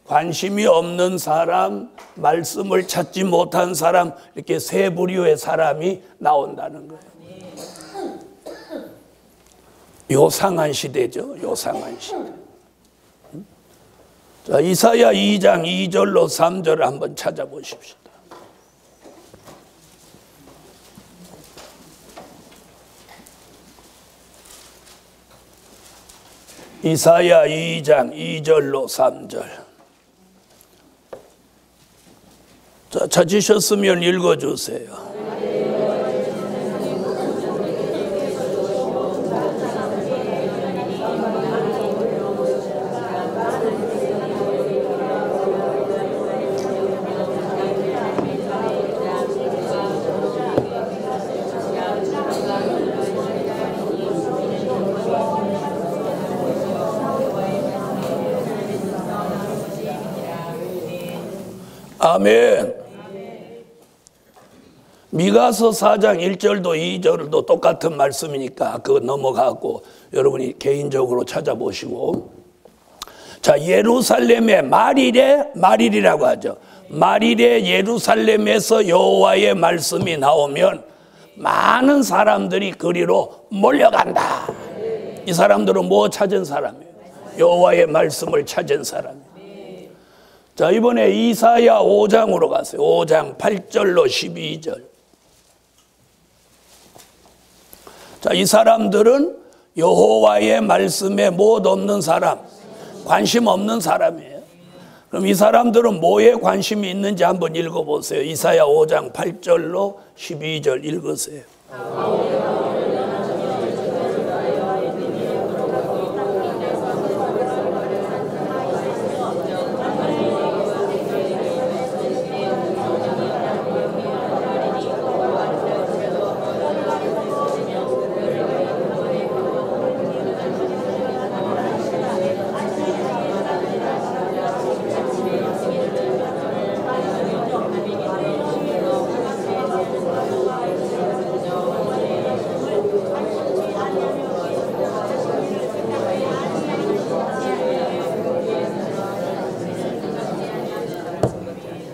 관심이 없는 사람, 말씀을 찾지 못한 사람, 이렇게 세 부류의 사람이 나온다는 거예요. 요상한 시대죠. 요상한 시대. 자, 이사야 2장 2절로 3절을 한번 찾아보십시오. 이사야 2장 2절로 3절. 자, 찾으셨으면 읽어주세요. 아멘. 미가서 4장 1절도 2절도 똑같은 말씀이니까 그거 넘어가고 여러분이 개인적으로 찾아보시고. 자, 예루살렘의 말일이라고 하죠. 말일에 예루살렘에서 여호와의 말씀이 나오면 많은 사람들이 그리로 몰려간다. 이 사람들은 뭐 찾은 사람이에요? 여호와의 말씀을 찾은 사람이에요. 자, 이번에 이사야 5장으로 가세요. 5장 8절로 12절. 자, 이 사람들은 여호와의 말씀에 못 없는 사람, 관심 없는 사람이에요. 그럼 이 사람들은 뭐에 관심이 있는지 한번 읽어보세요. 이사야 5장 8절로 12절 읽으세요.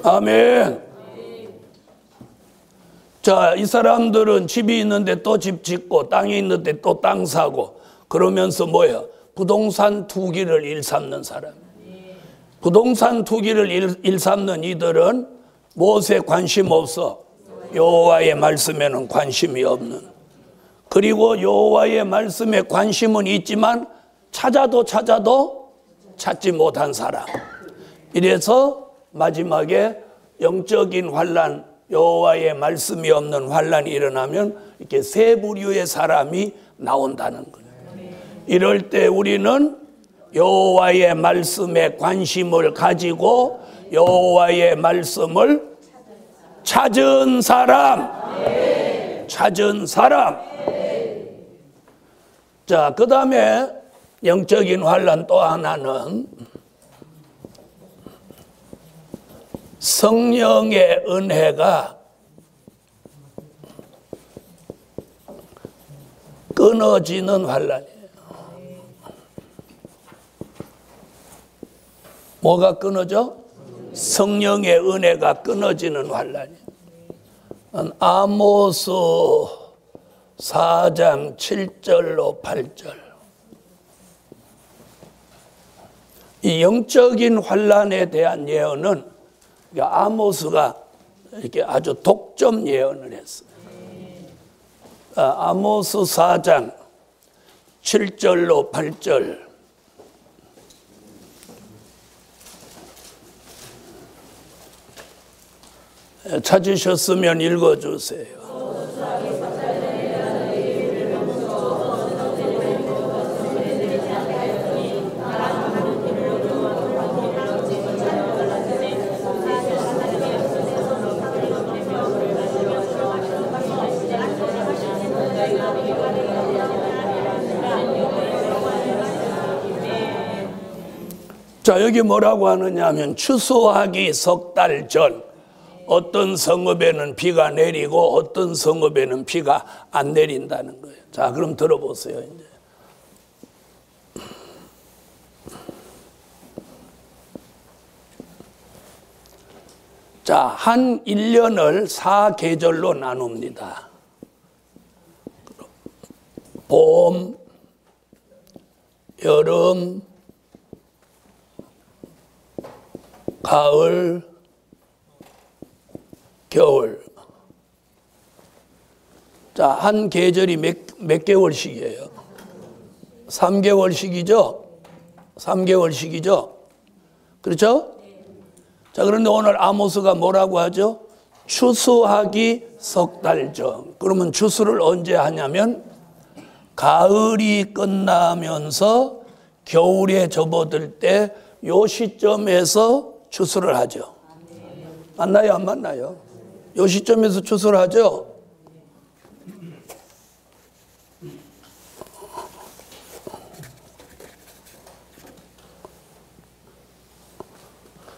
아멘. 자, 이 사람들은 집이 있는데 또 집 짓고 땅이 있는데 또 땅 사고 그러면서 뭐예요? 부동산 투기를 일삼는 사람. 부동산 투기를 일삼는 이들은 무엇에 관심 없어? 여호와의 말씀에는 관심이 없는. 그리고 여호와의 말씀에 관심은 있지만 찾아도 찾지 못한 사람. 이래서 마지막에 영적인 환난, 여호와의 말씀이 없는 환난이 일어나면 이렇게 세 부류의 사람이 나온다는 거예요. 이럴 때 우리는 여호와의 말씀에 관심을 가지고 여호와의 말씀을 찾은 사람. 자, 그 다음에 영적인 환난 또 하나는 성령의 은혜가 끊어지는 환난이에요. 뭐가 끊어져? 성령의 은혜가 끊어지는 환난이에요. 아모스 4장 7절로 8절. 이 영적인 환난에 대한 예언은 아모스가 이렇게 아주 독점 예언을 했어요. 아모스 4장 7절로 8절. 찾으셨으면 읽어주세요. 자, 여기 뭐라고 하느냐 하면 추수하기 석 달 전 어떤 성읍에는 비가 내리고 어떤 성읍에는 비가 안 내린다는 거예요. 자, 그럼 들어보세요. 이제. 자, 한 1년을 4계절로 나눕니다. 봄, 여름, 가을, 겨울. 자, 한 계절이 몇 개월씩이에요? 3개월씩이죠? 3개월씩이죠? 그렇죠? 자, 그런데 오늘 아모스가 뭐라고 하죠? 추수하기 석 달 전. 그러면 추수를 언제 하냐면 가을이 끝나면서 겨울에 접어들 때 요 시점에서 추수를 하죠. 맞나요? 안 맞나요? 요 시점에서 추수를 하죠.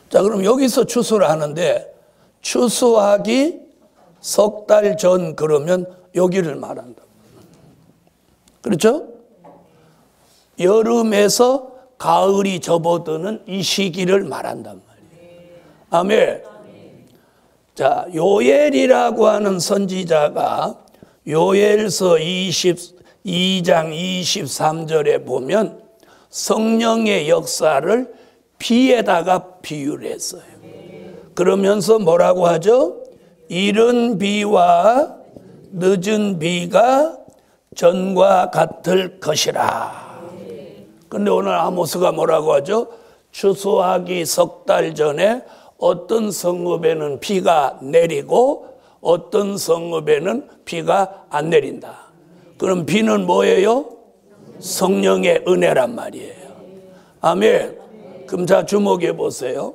자, 그럼 여기서 추수를 하는데 추수하기 석 달 전 그러면 여기를 말한다. 그렇죠? 여름에서 가을이 접어드는 이 시기를 말한단 말이에요. 아멘. 자, 요엘이라고 하는 선지자가 요엘서 22장 23절에 보면 성령의 역사를 비에다가 비유를 했어요. 그러면서 뭐라고 하죠? 이른 비와 늦은 비가 전과 같을 것이라. 그런데 오늘 아모스가 뭐라고 하죠? 추수하기 석 달 전에 어떤 성읍에는 비가 내리고 어떤 성읍에는 비가 안 내린다. 그럼 비는 뭐예요? 성령의 은혜란 말이에요. 아멘. 그럼 자, 주목해 보세요.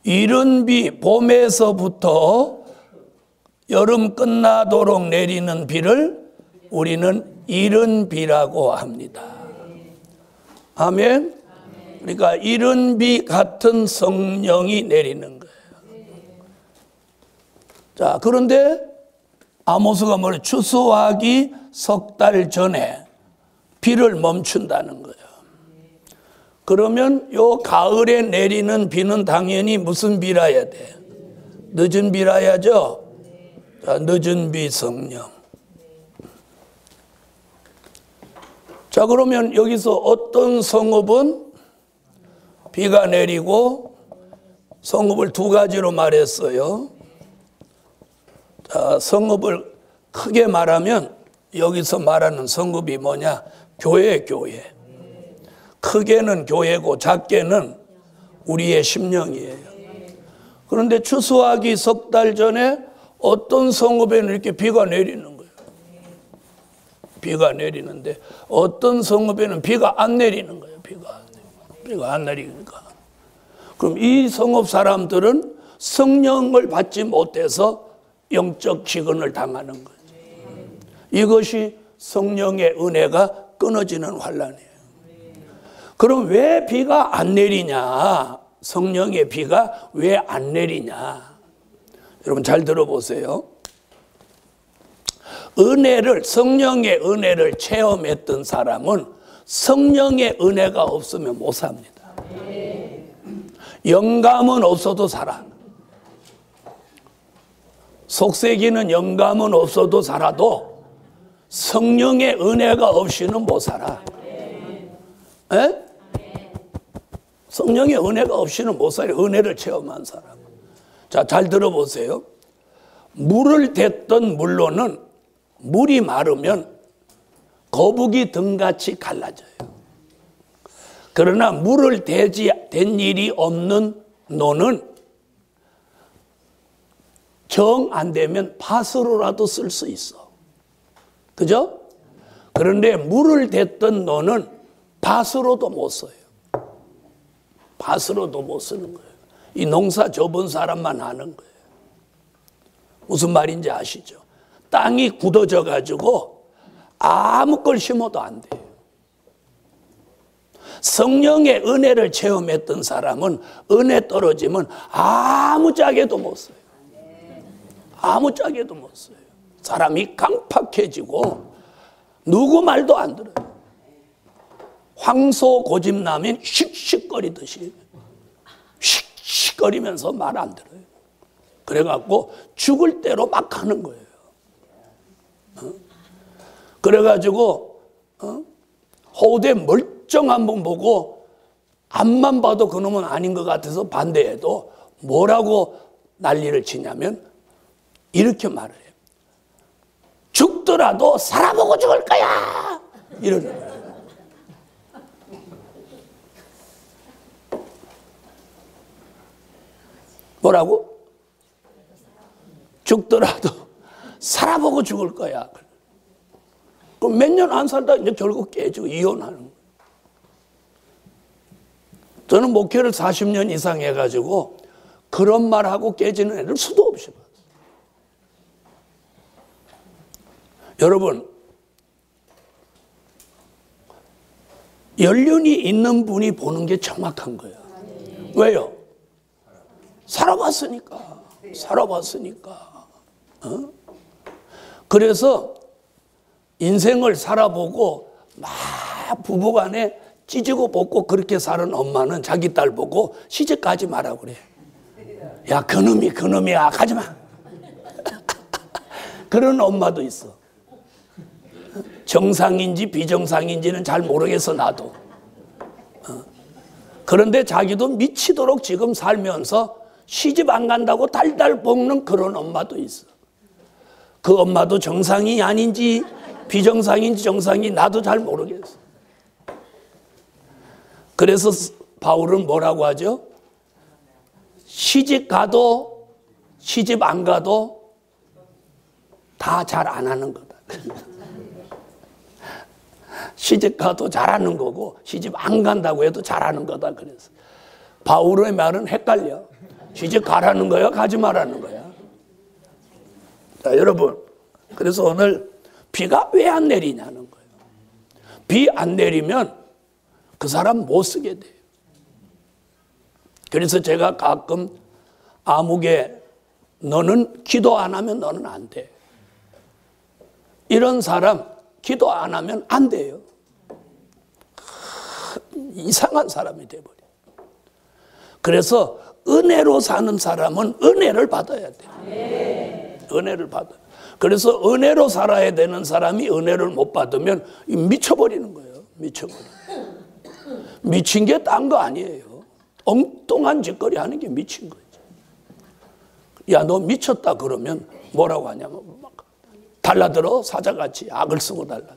이른 비, 봄에서부터 여름 끝나도록 내리는 비를 우리는 이른 비라고 합니다. 아멘. 그러니까 이른 비 같은 성령이 내리는 거예요. 자, 그런데 아모스가 뭐래? 추수하기 석 달 전에 비를 멈춘다는 거예요. 그러면 요 가을에 내리는 비는 당연히 무슨 비라야 돼? 늦은 비라야죠. 자, 늦은 비 성령. 자, 그러면 여기서 어떤 성읍은 비가 내리고 성읍을 두 가지로 말했어요. 자, 성읍을 크게 말하면 여기서 말하는 성읍이 뭐냐? 교회. 크게는 교회고 작게는 우리의 심령이에요. 그런데 추수하기 석 달 전에 어떤 성읍에는 이렇게 비가 내리는 거예요. 비가 내리는데 어떤 성읍에는 비가 안 내리는 거예요. 비가 안 내리니까. 그럼 이 성읍 사람들은 성령을 받지 못해서 영적 기근을 당하는 거죠. 이것이 성령의 은혜가 끊어지는 환란이에요. 그럼 왜 비가 안 내리냐? 성령의 비가 왜 안 내리냐? 여러분 잘 들어보세요. 성령의 은혜를 체험했던 사람은 성령의 은혜가 없으면 못 삽니다. 영감은 없어도 살아. 속삭이는 영감은 없어도 살아도 성령의 은혜가 없이는 못 살아. 에? 성령의 은혜가 없이는 못 살아요. 은혜를 체험한 사람. 자, 잘 들어보세요. 물을 댔던 물로는 물이 마르면 거북이 등같이 갈라져요. 그러나 물을 댄 일이 없는 노는 정 안 되면 밭으로라도 쓸 수 있어. 그죠? 그런데 물을 댔던 노는 밭으로도 못 써요. 밭으로도 못 쓰는 거예요. 이 농사 접은 사람만 하는 거예요. 무슨 말인지 아시죠? 땅이 굳어져 가지고 아무 걸 심어도 안 돼요. 성령의 은혜를 체험했던 사람은 은혜 떨어지면 아무짝에도 못 써요. 아무짝에도 못 써요. 사람이 강팍해지고 누구 말도 안 들어요. 황소 고집나면 씩씩거리듯이 씩씩거리면서 말 안 들어요. 그래갖고 죽을 대로 막 하는 거예요. 그래가지고 호대 멀쩡한 분 보고 앞만 봐도 그놈은 아닌 것 같아서 반대해도 뭐라고 난리를 치냐면 이렇게 말을 해요. 죽더라도 살아보고 죽을 거야! 이러는 거예요. 뭐라고? 죽더라도 살아보고 죽을 거야. 그럼 몇 년 안 살다 이제 결국 깨지고 이혼하는 거예요. 저는 목회를 40년 이상 해가지고 그런 말하고 깨지는 애를 수도 없이 봤어요. 여러분, 연륜이 있는 분이 보는 게 정확한 거예요. 왜요? 살아봤으니까. 살아봤으니까. 어? 그래서 인생을 살아보고 막 부부간에 찢고 볶고 그렇게 사는 엄마는 자기 딸 보고 시집가지 마라 그래. 야, 그놈이야. 가지 마. 그런 엄마도 있어. 정상인지 비정상인지는 잘 모르겠어, 나도. 그런데 자기도 미치도록 지금 살면서 시집 안 간다고 달달 볶는 그런 엄마도 있어. 그 엄마도 정상이 아닌지 비정상인지 정상이 나도 잘 모르겠어. 그래서 바울은 뭐라고 하죠? 시집 가도 시집 안 가도 다 잘 안 하는 거다. 시집 가도 잘하는 거고 시집 안 간다고 해도 잘하는 거다. 그래서 바울의 말은 헷갈려. 시집 가라는 거야, 가지 말라는 거야. 자, 여러분, 그래서 오늘 비가 왜 안 내리냐는 거예요. 비 안 내리면 그 사람 못 쓰게 돼요. 그래서 제가 가끔 아무개 너는 기도 안 하면 너는 안 돼. 이런 사람 기도 안 하면 안 돼요. 이상한 사람이 돼버려. 그래서 은혜로 사는 사람은 은혜를 받아야 돼요. 은혜를 받아. 그래서 은혜로 살아야 되는 사람이 은혜를 못 받으면 미쳐버리는 거예요. 미친 게 딴 거 아니에요. 엉뚱한 짓거리 하는 게 미친 거죠. 야, 너 미쳤다 그러면 뭐라고 하냐면 막 달라들어. 사자같이 악을 쓰고 달라들어.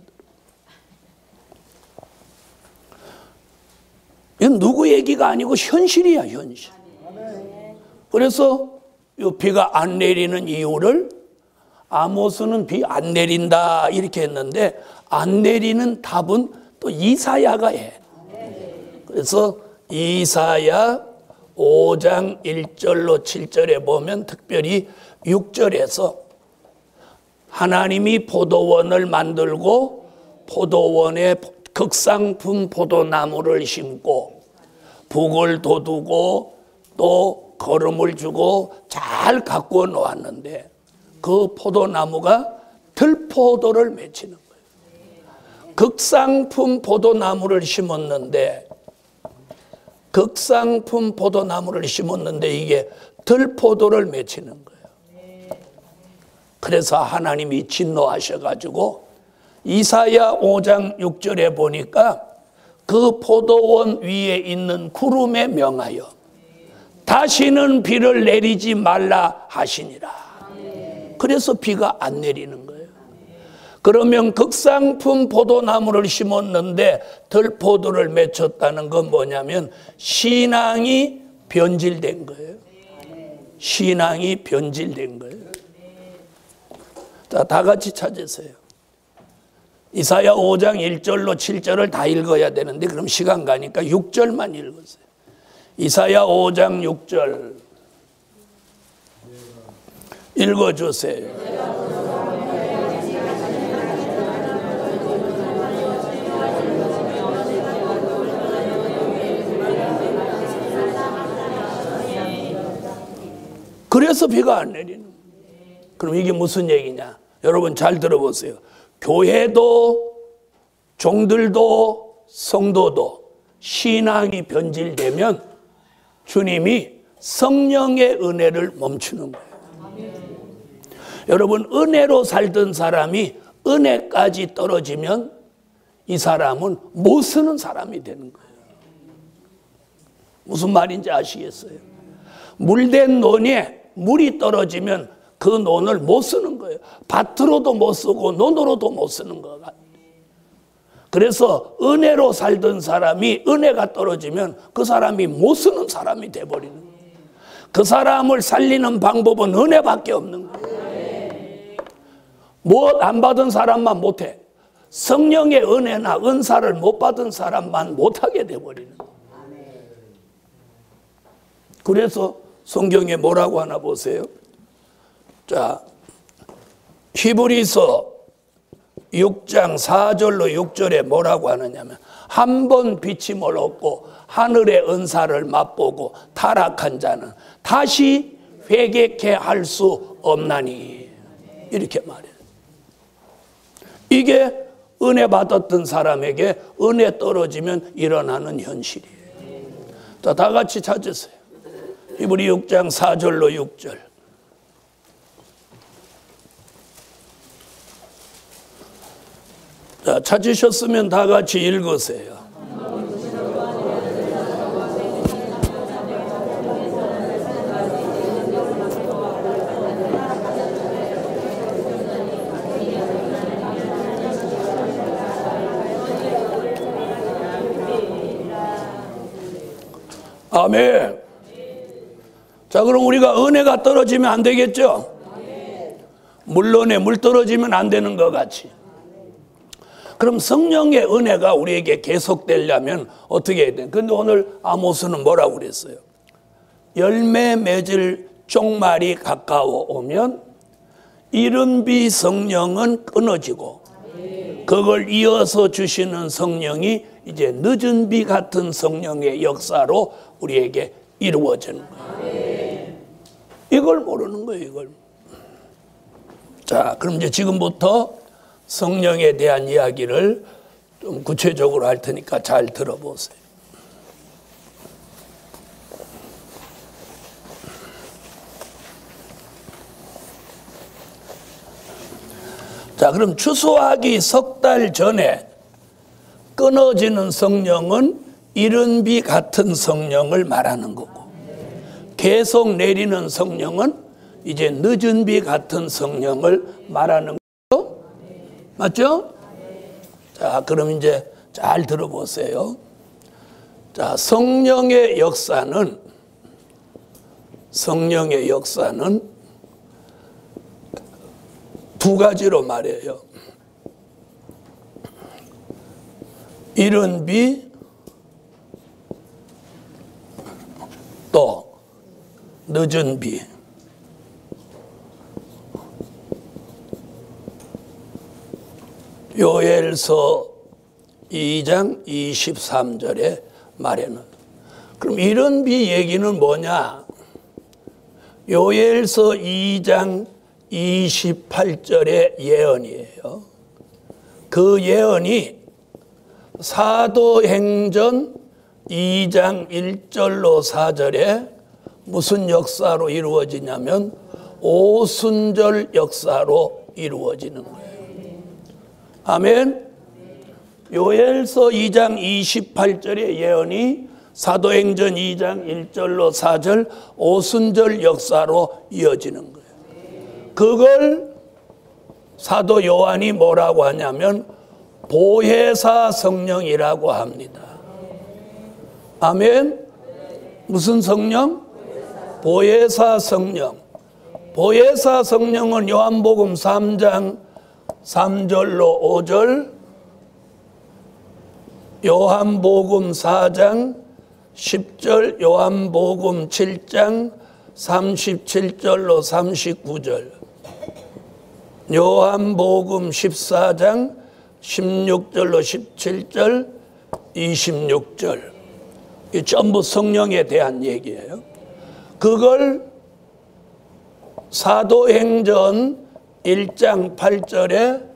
이건 누구 얘기가 아니고 현실이야, 현실. 그래서 이 비가 안 내리는 이유를 아모스는 비 안 내린다 이렇게 했는데 안 내리는 답은 또 이사야가 해. 그래서 이사야 5장 1절로 7절에 보면 특별히 6절에서 하나님이 포도원을 만들고 포도원에 극상품 포도나무를 심고 북을 돋우고 또 거름을 주고 잘 가꾸어 놓았는데 그 포도나무가 들포도를 맺히는 거예요. 극상품 포도나무를 심었는데 이게 들포도를 맺히는 거예요. 그래서 하나님이 진노하셔가지고 이사야 5장 6절에 보니까 그 포도원 위에 있는 구름에 명하여 다시는 비를 내리지 말라 하시니라. 그래서 비가 안 내리는 거예요. 그러면 극상품 포도나무를 심었는데 들포도를 맺혔다는 건 뭐냐면 신앙이 변질된 거예요. 신앙이 변질된 거예요. 자, 다 같이 찾으세요. 이사야 5장 1절로 7절을 다 읽어야 되는데 그럼 시간 가니까 6절만 읽으세요. 이사야 5장 6절 읽어주세요. 그래서 비가 안 내리는 거예요. 그럼 이게 무슨 얘기냐? 여러분 잘 들어보세요. 교회도 종들도 성도도 신앙이 변질되면 주님이 성령의 은혜를 멈추는 거예요. 여러분 은혜로 살던 사람이 은혜까지 떨어지면 이 사람은 못 쓰는 사람이 되는 거예요. 무슨 말인지 아시겠어요? 물된 논에 물이 떨어지면 그 논을 못 쓰는 거예요. 밭으로도 못 쓰고 논으로도 못 쓰는 것 같아요. 그래서 은혜로 살던 사람이 은혜가 떨어지면 그 사람이 못 쓰는 사람이 돼버리는 거예요. 그 사람을 살리는 방법은 은혜밖에 없는 거예요. 못 안 받은 사람만 못해. 성령의 은혜나 은사를 못 받은 사람만 못하게 돼버리는 거예요. 그래서 성경에 뭐라고 하나 보세요. 자, 히브리서 6장 4절로 6절에 뭐라고 하느냐면 한 번 비침을 얻고 하늘의 은사를 맛보고 타락한 자는 다시 회개케 할 수 없나니 이렇게 말해요. 이게 은혜 받았던 사람에게 은혜 떨어지면 일어나는 현실이에요. 자, 다 같이 찾으세요. 히브리 6장 4절로 6절. 자, 찾으셨으면 다 같이 읽으세요. 아멘. 자, 그럼 우리가 은혜가 떨어지면 안 되겠죠? 물론에 물 떨어지면 안 되는 것 같이. 그럼 성령의 은혜가 우리에게 계속되려면 어떻게 해야 돼? 근데 오늘 아모스는 뭐라고 그랬어요? 열매 맺을 쪽말이 가까워 오면 이른비 성령은 끊어지고 그걸 이어서 주시는 성령이 이제 늦은 비 같은 성령의 역사로 우리에게 이루어지는 거예요. 이걸 모르는 거예요, 이걸. 자, 그럼 이제 지금부터 성령에 대한 이야기를 좀 구체적으로 할 테니까 잘 들어보세요. 자, 그럼 추수하기 석 달 전에 끊어지는 성령은 이른 비 같은 성령을 말하는 거고, 계속 내리는 성령은 이제 늦은 비 같은 성령을 말하는 거죠. 맞죠? 자, 그럼 이제 잘 들어보세요. 자, 성령의 역사는 두 가지로 말해요. 이른 비, 또 늦은 비. 요엘서 2장 23절에 말해는. 그럼 이른 비 얘기는 뭐냐? 요엘서 2장 28절의 예언이에요. 그 예언이 사도행전 2장 1절로 4절에 무슨 역사로 이루어지냐면 오순절 역사로 이루어지는 거예요. 아멘. 요엘서 2장 28절의 예언이 사도행전 2장 1절로 4절 오순절 역사로 이어지는 거예요. 그걸 사도 요한이 뭐라고 하냐면 보혜사 성령이라고 합니다. 아멘. 무슨 성령? 보혜사 성령. 보혜사 성령은 요한복음 3장 3절로 5절, 요한복음 4장 10절, 요한복음 7장 37절로 39절, 요한복음 14장 16절로 17절, 26절. 이 전부 성령에 대한 얘기예요. 그걸 사도행전 1장 8절에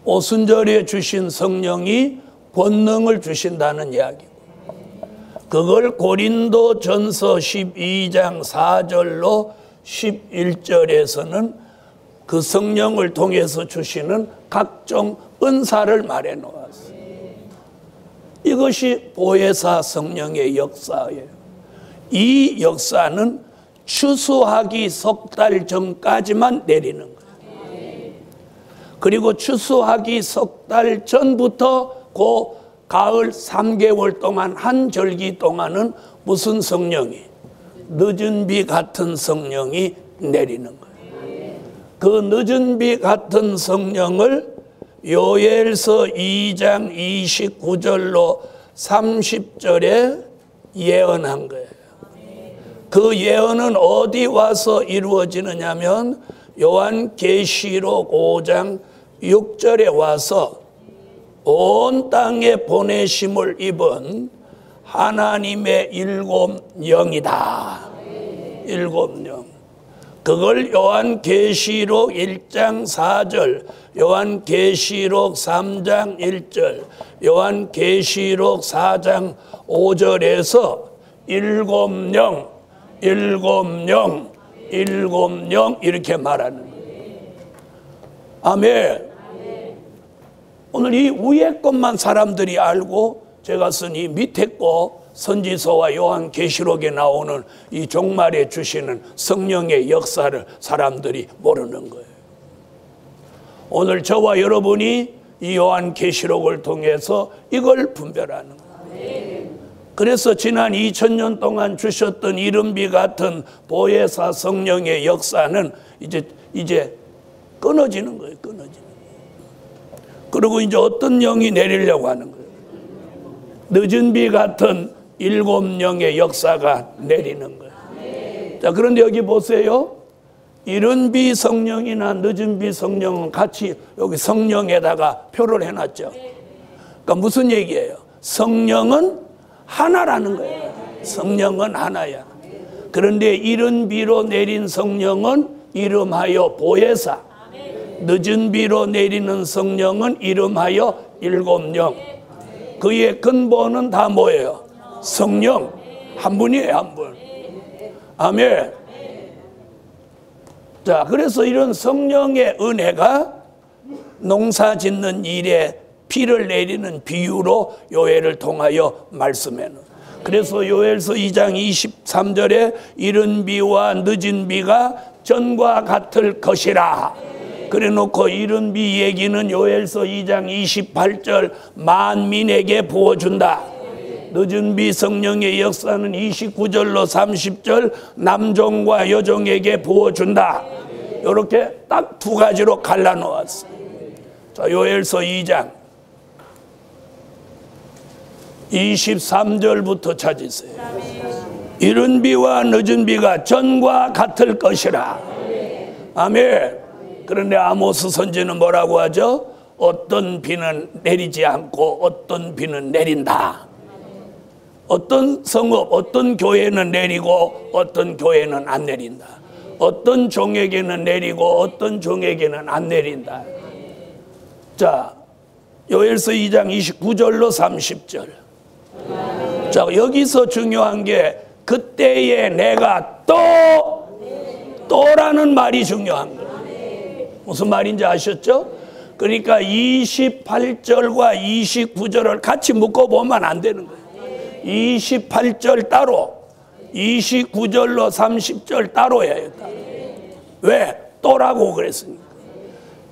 오순절에 주신 성령이 권능을 주신다는 이야기고, 그걸 고린도전서 12장 4절로 11절에서는 그 성령을 통해서 주시는 각종 은사를 말해 놓았어요. 이것이 보혜사 성령의 역사예요. 이 역사는 추수하기 석 달 전까지만 내리는 거예요. 그리고 추수하기 석 달 전부터 그 가을 3개월 동안 한 절기 동안은 무슨 성령이? 늦은 비 같은 성령이 내리는 거예요. 그 늦은 비 같은 성령을 요엘서 2장 29절로 30절에 예언한 거예요. 그 예언은 어디 와서 이루어지느냐면 요한계시록 5장 6절에 와서 온 땅에 보내심을 입은 하나님의 7 영이다. 7 영. 그걸 요한계시록 1장 4절, 요한계시록 3장 1절, 요한계시록 4장 5절에서 7 영, 7 영, 7 영 이렇게 말하는 거예요. 아멘. 오늘 이 위에 것만 사람들이 알고 제가 쓴 이 밑에 거 선지서와 요한계시록에 나오는 이 종말에 주시는 성령의 역사를 사람들이 모르는 거예요. 오늘 저와 여러분이 이 요한계시록을 통해서 이걸 분별하는 거예요. 그래서 지난 2000년 동안 주셨던 이른비 같은 보혜사 성령의 역사는 이제 끊어지는 거예요. 끊어지는 거예요. 그리고 이제 어떤 영이 내리려고 하는 거예요. 늦은 비 같은 7 영의 역사가 내리는 거예요. 자, 그런데 여기 보세요. 이른 비 성령이나 늦은 비 성령은 같이 여기 성령에다가 표를 해놨죠. 그러니까 무슨 얘기예요? 성령은 하나라는 거예요. 성령은 하나야. 그런데 이른 비로 내린 성령은 이름하여 보혜사, 늦은 비로 내리는 성령은 이름하여 7 영. 그의 근본은 다 뭐예요? 성령 한 분이에요. 한 분. 아멘. 자, 그래서 이런 성령의 은혜가 농사 짓는 일에 비를 내리는 비유로 요엘을 통하여 말씀해는. 그래서 요엘서 2장 23절에 이른 비와 늦은 비가 전과 같을 것이라. 그래 놓고 이른 비 얘기는 요엘서 2장 28절 만민에게 부어준다. 늦은 비 성령의 역사는 29절로 30절 남종과 여종에게 부어준다. 이렇게 딱 2가지로 갈라놓았어요. 자, 요엘서 2장 23절부터 찾으세요. 이른 비와 늦은 비가 전과 같을 것이라. 아멘. 그런데 아모스 선지는 뭐라고 하죠? 어떤 비는 내리지 않고 어떤 비는 내린다. 어떤 성읍, 어떤 교회는 내리고 어떤 교회는 안 내린다. 어떤 종에게는 내리고 어떤 종에게는 안 내린다. 자, 요엘서 2장 29절로 30절. 자, 여기서 중요한 게 그때에 내가 또라는 말이 중요한 거예요. 무슨 말인지 아셨죠? 그러니까 28절과 29절을 같이 묶어보면 안 되는 거예요. 28절 따로, 29절로 30절 따로 해요. 따로. 왜? 또라고 그랬으니까.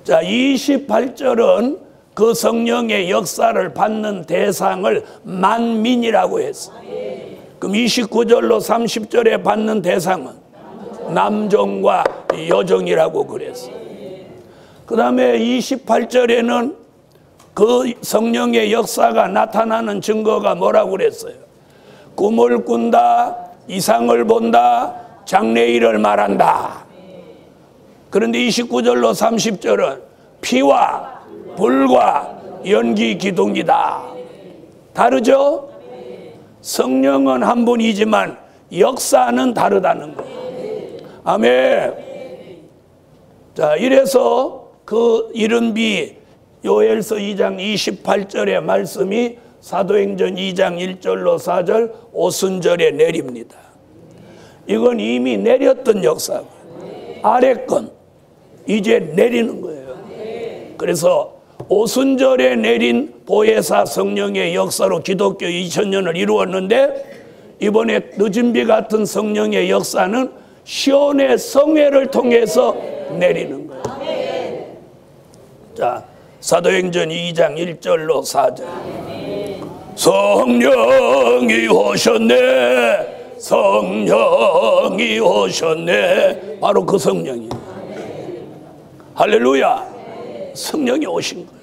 자, 28절은 그 성령의 역사를 받는 대상을 만민이라고 했어요. 그럼 29절로 30절에 받는 대상은 남종과 여종이라고 그랬어요. 그 다음에 28절에는 그 성령의 역사가 나타나는 증거가 뭐라고 그랬어요? 꿈을 꾼다, 이상을 본다, 장래일을 말한다. 그런데 29절로 30절은 피와 불과 연기 기둥이다. 다르죠? 성령은 한 분이지만 역사는 다르다는 거예요. 아멘. 자, 이래서 그 이른 비 요엘서 2장 28절의 말씀이 사도행전 2장 1절로 4절 오순절에 내립니다. 이건 이미 내렸던 역사고 아래 건 이제 내리는 거예요. 그래서 오순절에 내린 보혜사 성령의 역사로 기독교 2000년을 이루었는데, 이번에 늦은 비 같은 성령의 역사는 시온의 성회를 통해서 내리는 거예요. 자, 사도행전 2장 1절로 4절. 성령이 오셨네, 성령이 오셨네. 바로 그 성령이에요. 할렐루야. 성령이 오신 거예요.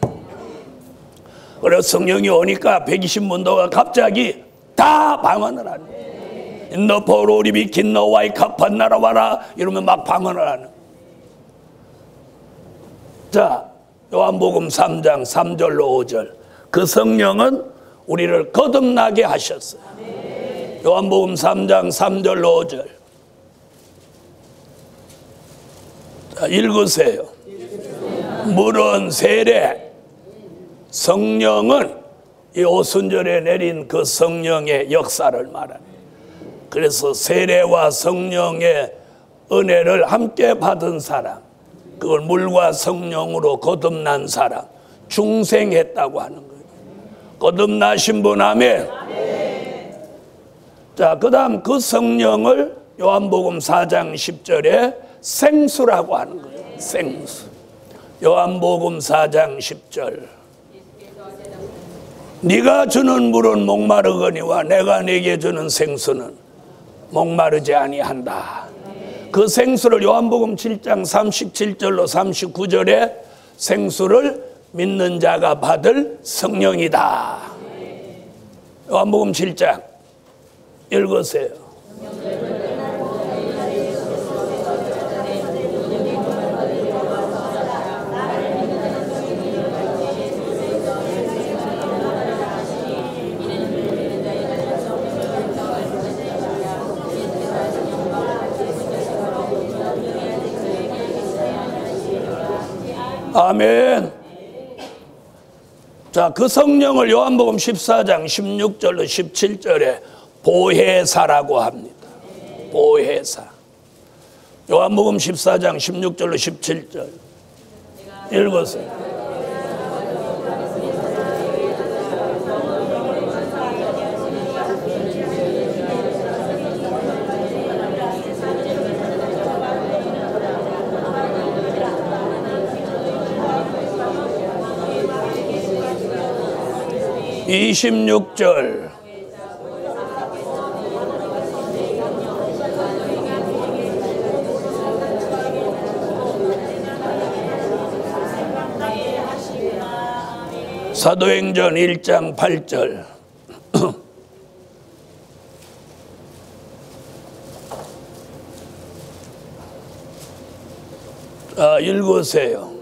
그래서 성령이 오니까 120문도가 갑자기 다 방언을 하는 거예요. 너 포로리 비킨 너와의 각판 날아와라 이러면 막 방언을 하는. 자, 요한복음 3장 3절로 5절. 그 성령은 우리를 거듭나게 하셨어요. 요한복음 3장 3절로 5절. 자, 읽으세요. 물은 세례, 성령은 이 오순절에 내린 그 성령의 역사를 말합니다. 그래서 세례와 성령의 은혜를 함께 받은 사람, 그걸 물과 성령으로 거듭난 사람, 중생했다고 하는 거예요. 거듭나신 분, 아멘. 자, 그 다음 그 성령을 요한복음 4장 10절에 생수라고 하는 거예요. 생수. 요한복음 4장 10절. 네가 주는 물은 목마르거니와 내가 네게 주는 생수는 목마르지 아니한다. 그 생수를 요한복음 7장 37절로 39절에 생수를 믿는 자가 받을 성령이다. 요한복음 7장 읽으세요. 아멘. 자, 그 성령을 요한복음 14장 16절로 17절에 보혜사라고 합니다. 보혜사. 요한복음 14장 16절로 17절 읽으세요. (26절) 사도행전 1장 8절. 자, 읽으세요.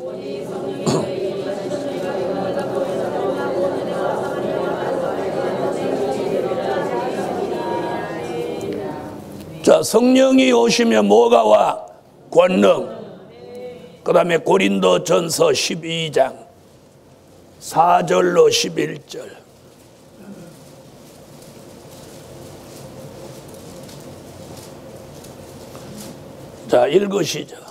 자, 성령이 오시면 뭐가 와? 권능. 그 다음에 고린도전서 12장 4절로 11절. 자, 읽으시죠.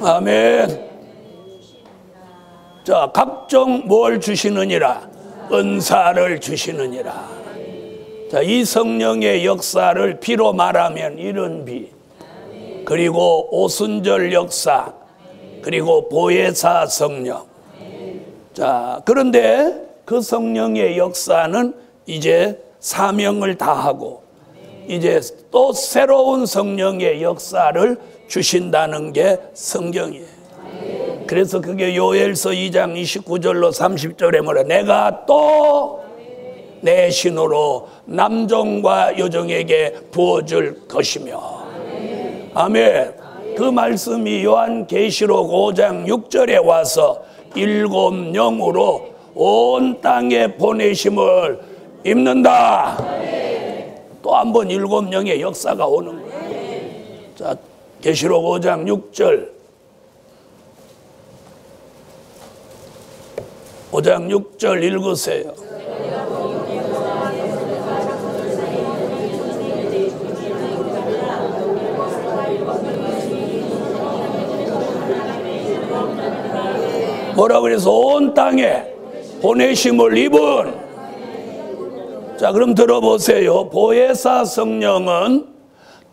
아멘. 자, 각종 뭘 주시느니라? 은사를 주시느니라. 자, 이 성령의 역사를 비로 말하면 이른 비, 그리고 오순절 역사, 그리고 보혜사 성령. 자, 그런데 그 성령의 역사는 이제 사명을 다하고 이제 또 새로운 성령의 역사를 주신다는 게 성경이에요. 그래서 그게 요엘서 2장 29절로 30절에 뭐래? 내가 또 내 신으로 남종과 여종에게 부어줄 것이며. 아멘. 그 말씀이 요한계시록 5장 6절에 와서 일곱 영으로 온 땅에 보내심을 입는다. 또 한 번 일곱 영의 역사가 오는 거예요. 자, 계시록 5장 6절. 5장 6절 읽으세요. 뭐라 그래서 온 땅에 보내심을 입은. 자, 그럼 들어보세요. 보혜사 성령은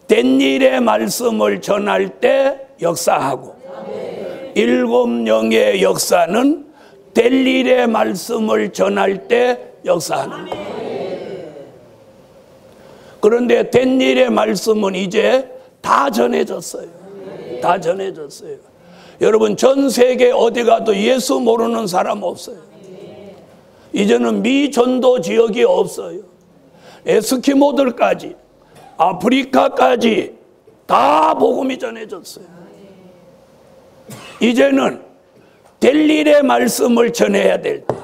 된 일의 말씀을 전할 때 역사하고, 일곱 영의 역사는 될 일의 말씀을 전할 때 역사하는 거예요. 그런데 된 일의 말씀은 이제 다 전해졌어요. 다 전해졌어요. 여러분, 전 세계 어디 가도 예수 모르는 사람 없어요. 이제는 미전도 지역이 없어요. 에스키모들까지, 아프리카까지 다 복음이 전해졌어요. 이제는 될 일의 말씀을 전해야 될 때,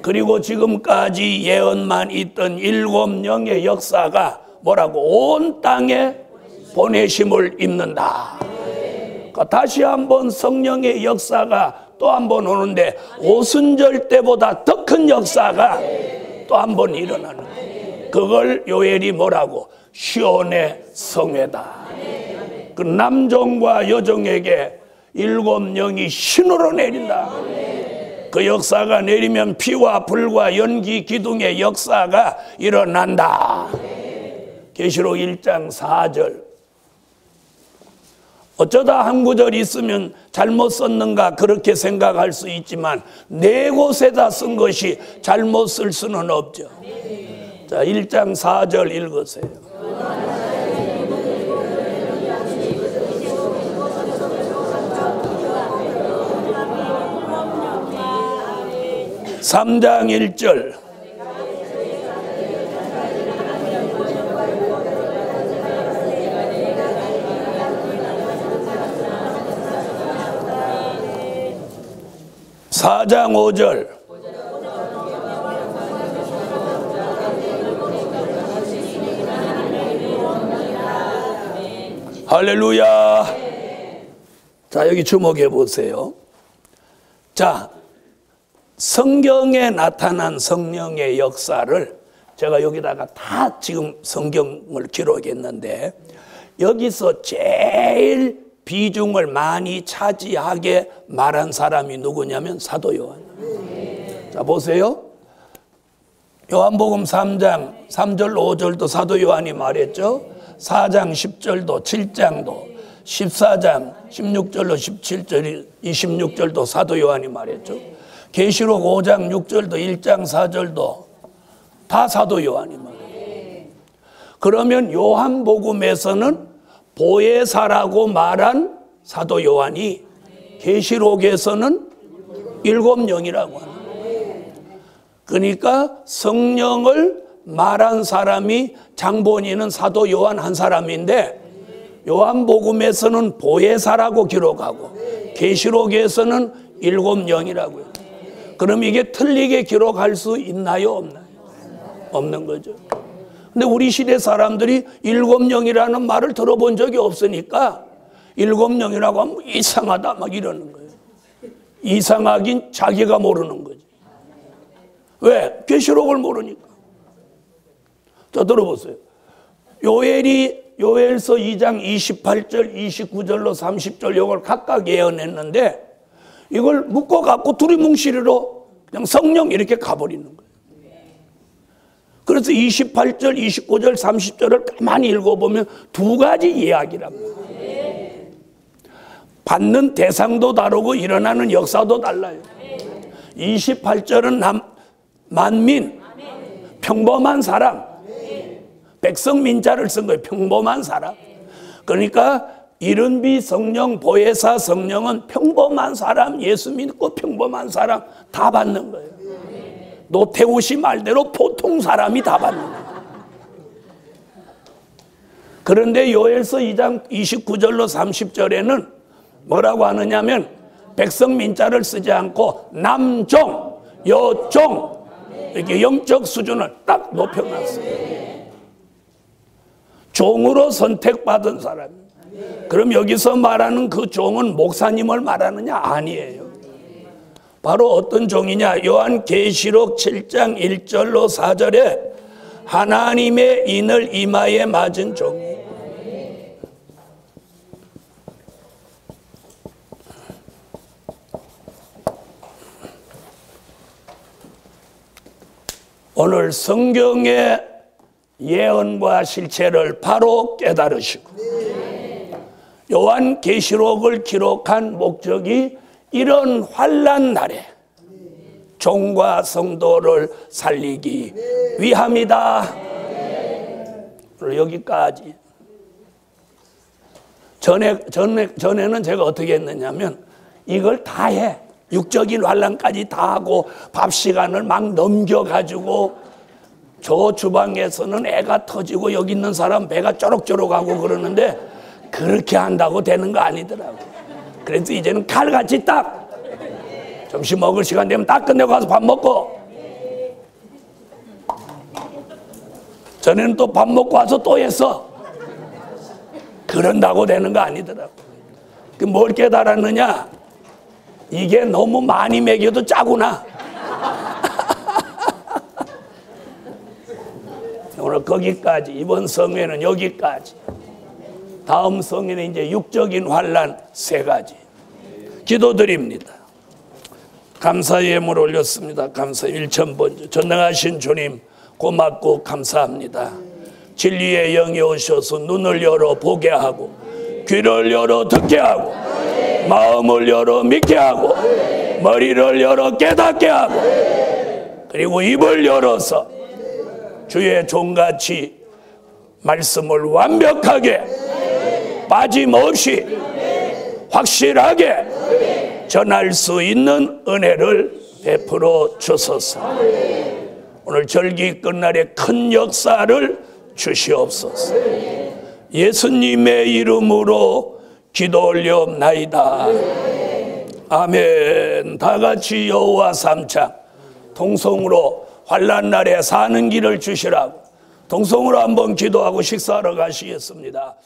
그리고 지금까지 예언만 있던 일곱 영의 역사가 뭐라고? 온 땅에 보내심을 입는다. 그러니까 다시 한번 성령의 역사가 또 한 번 오는데, 오순절 때보다 더 큰 역사가 또 한 번 일어나는 거예요. 그걸 요엘이 뭐라고? 시온의 성회다. 그 남종과 여종에게 일곱 영이 신으로 내린다. 그 역사가 내리면 피와 불과 연기 기둥의 역사가 일어난다. 계시록 1장 4절. 어쩌다 한 구절 있으면 잘못 썼는가 그렇게 생각할 수 있지만 네 곳에다 쓴 것이 잘못 쓸 수는 없죠. 자, 1장 4절 읽으세요. 3장 1절. 사장 5절. 할렐루야. 자, 여기 주목해 보세요. 자, 성경에 나타난 성령의 역사를 제가 여기다가 다 지금 성경을 기록했는데, 여기서 제일 비중을 많이 차지하게 말한 사람이 누구냐면 사도 요한. 자, 보세요. 요한복음 3장 3절 5절도 사도 요한이 말했죠. 4장 10절도 7장도 14장 16절로 17절 26절도 사도 요한이 말했죠. 계시록 5장 6절도 1장 4절도 다 사도 요한이 말해요. 그러면 요한복음에서는 보혜사라고 말한 사도 요한이 계시록에서는 일곱 영이라고 하는 거예요. 그러니까 성령을 말한 사람이 장본인은 사도 요한 한 사람인데, 요한복음에서는 보혜사라고 기록하고 계시록에서는 일곱 영이라고 해요. 그럼 이게 틀리게 기록할 수 있나요? 없나요? 없는 거죠. 근데 우리 시대 사람들이 일곱 영이라는 말을 들어본 적이 없으니까 일곱 영이라고 하면 이상하다 막 이러는 거예요. 이상하긴 자기가 모르는 거지. 왜? 계시록을 모르니까. 자, 들어보세요. 요엘서 2장 28절 29절로 30절 이걸 각각 예언했는데, 이걸 묶어갖고 두리뭉실이로 그냥 성령 이렇게 가버리는 거예요. 그래서 28절, 29절, 30절을 가만히 읽어보면 두 가지 이야기랍니다. 받는 대상도 다르고 일어나는 역사도 달라요. 28절은 만민, 평범한 사람, 백성민자를 쓴 거예요. 평범한 사람. 그러니까 이른비 성령, 보혜사 성령은 평범한 사람, 예수 믿고 평범한 사람 다 받는 거예요. 노태우 씨 말대로 보통 사람이 다 받는 거예요. 그런데 요엘서 2장 29절로 30절에는 뭐라고 하느냐면 백성 민자를 쓰지 않고 남종, 여종 이렇게 영적 수준을 딱 높여놨어요. 종으로 선택받은 사람. 그럼 여기서 말하는 그 종은 목사님을 말하느냐? 아니에요. 바로 어떤 종이냐? 요한계시록 7장 1절로 4절에 하나님의 인을 이마에 맞은 종이에요. 오늘 성경의 예언과 실체를 바로 깨달으시고 요한계시록을 기록한 목적이 이런 환난 날에 종과 성도를 살리기 위함이다. 여기까지. 전에는 제가 어떻게 했느냐면 이걸 다 해. 육적인 환난까지 다 하고 밥 시간을 막 넘겨가지고 저 주방에서는 애가 터지고 여기 있는 사람 배가 쪼록쪼록하고 그러는데 그렇게 한다고 되는 거 아니더라고. 그래서 이제는 칼같이 딱 점심 먹을 시간 되면 딱 끝내고 가서 밥 먹고 전에는 또 밥 먹고 와서 또 했어. 그런다고 되는 거 아니더라고. 뭘 깨달았느냐? 이게 너무 많이 먹여도 짜구나. 오늘 거기까지. 이번 성회는 여기까지. 다음 성회는 이제 육적인 환난 3가지. 기도드립니다. 감사의 예물 올렸습니다. 감사 1000번. 전능하신 주님 고맙고 감사합니다. 진리의 영이 오셔서 눈을 열어 보게 하고 귀를 열어 듣게 하고 마음을 열어 믿게 하고 머리를 열어 깨닫게 하고 그리고 입을 열어서 주의 종같이 말씀을 완벽하게 빠짐없이 확실하게 전할 수 있는 은혜를 베풀어 주소서. 오늘 절기 끝날에 큰 역사를 주시옵소서. 예수님의 이름으로 기도 올려옵나이다. 아멘. 다 같이 여호와 삼창 동성으로 환난 날에 사는 길을 주시라고 동성으로 한번 기도하고 식사하러 가시겠습니다.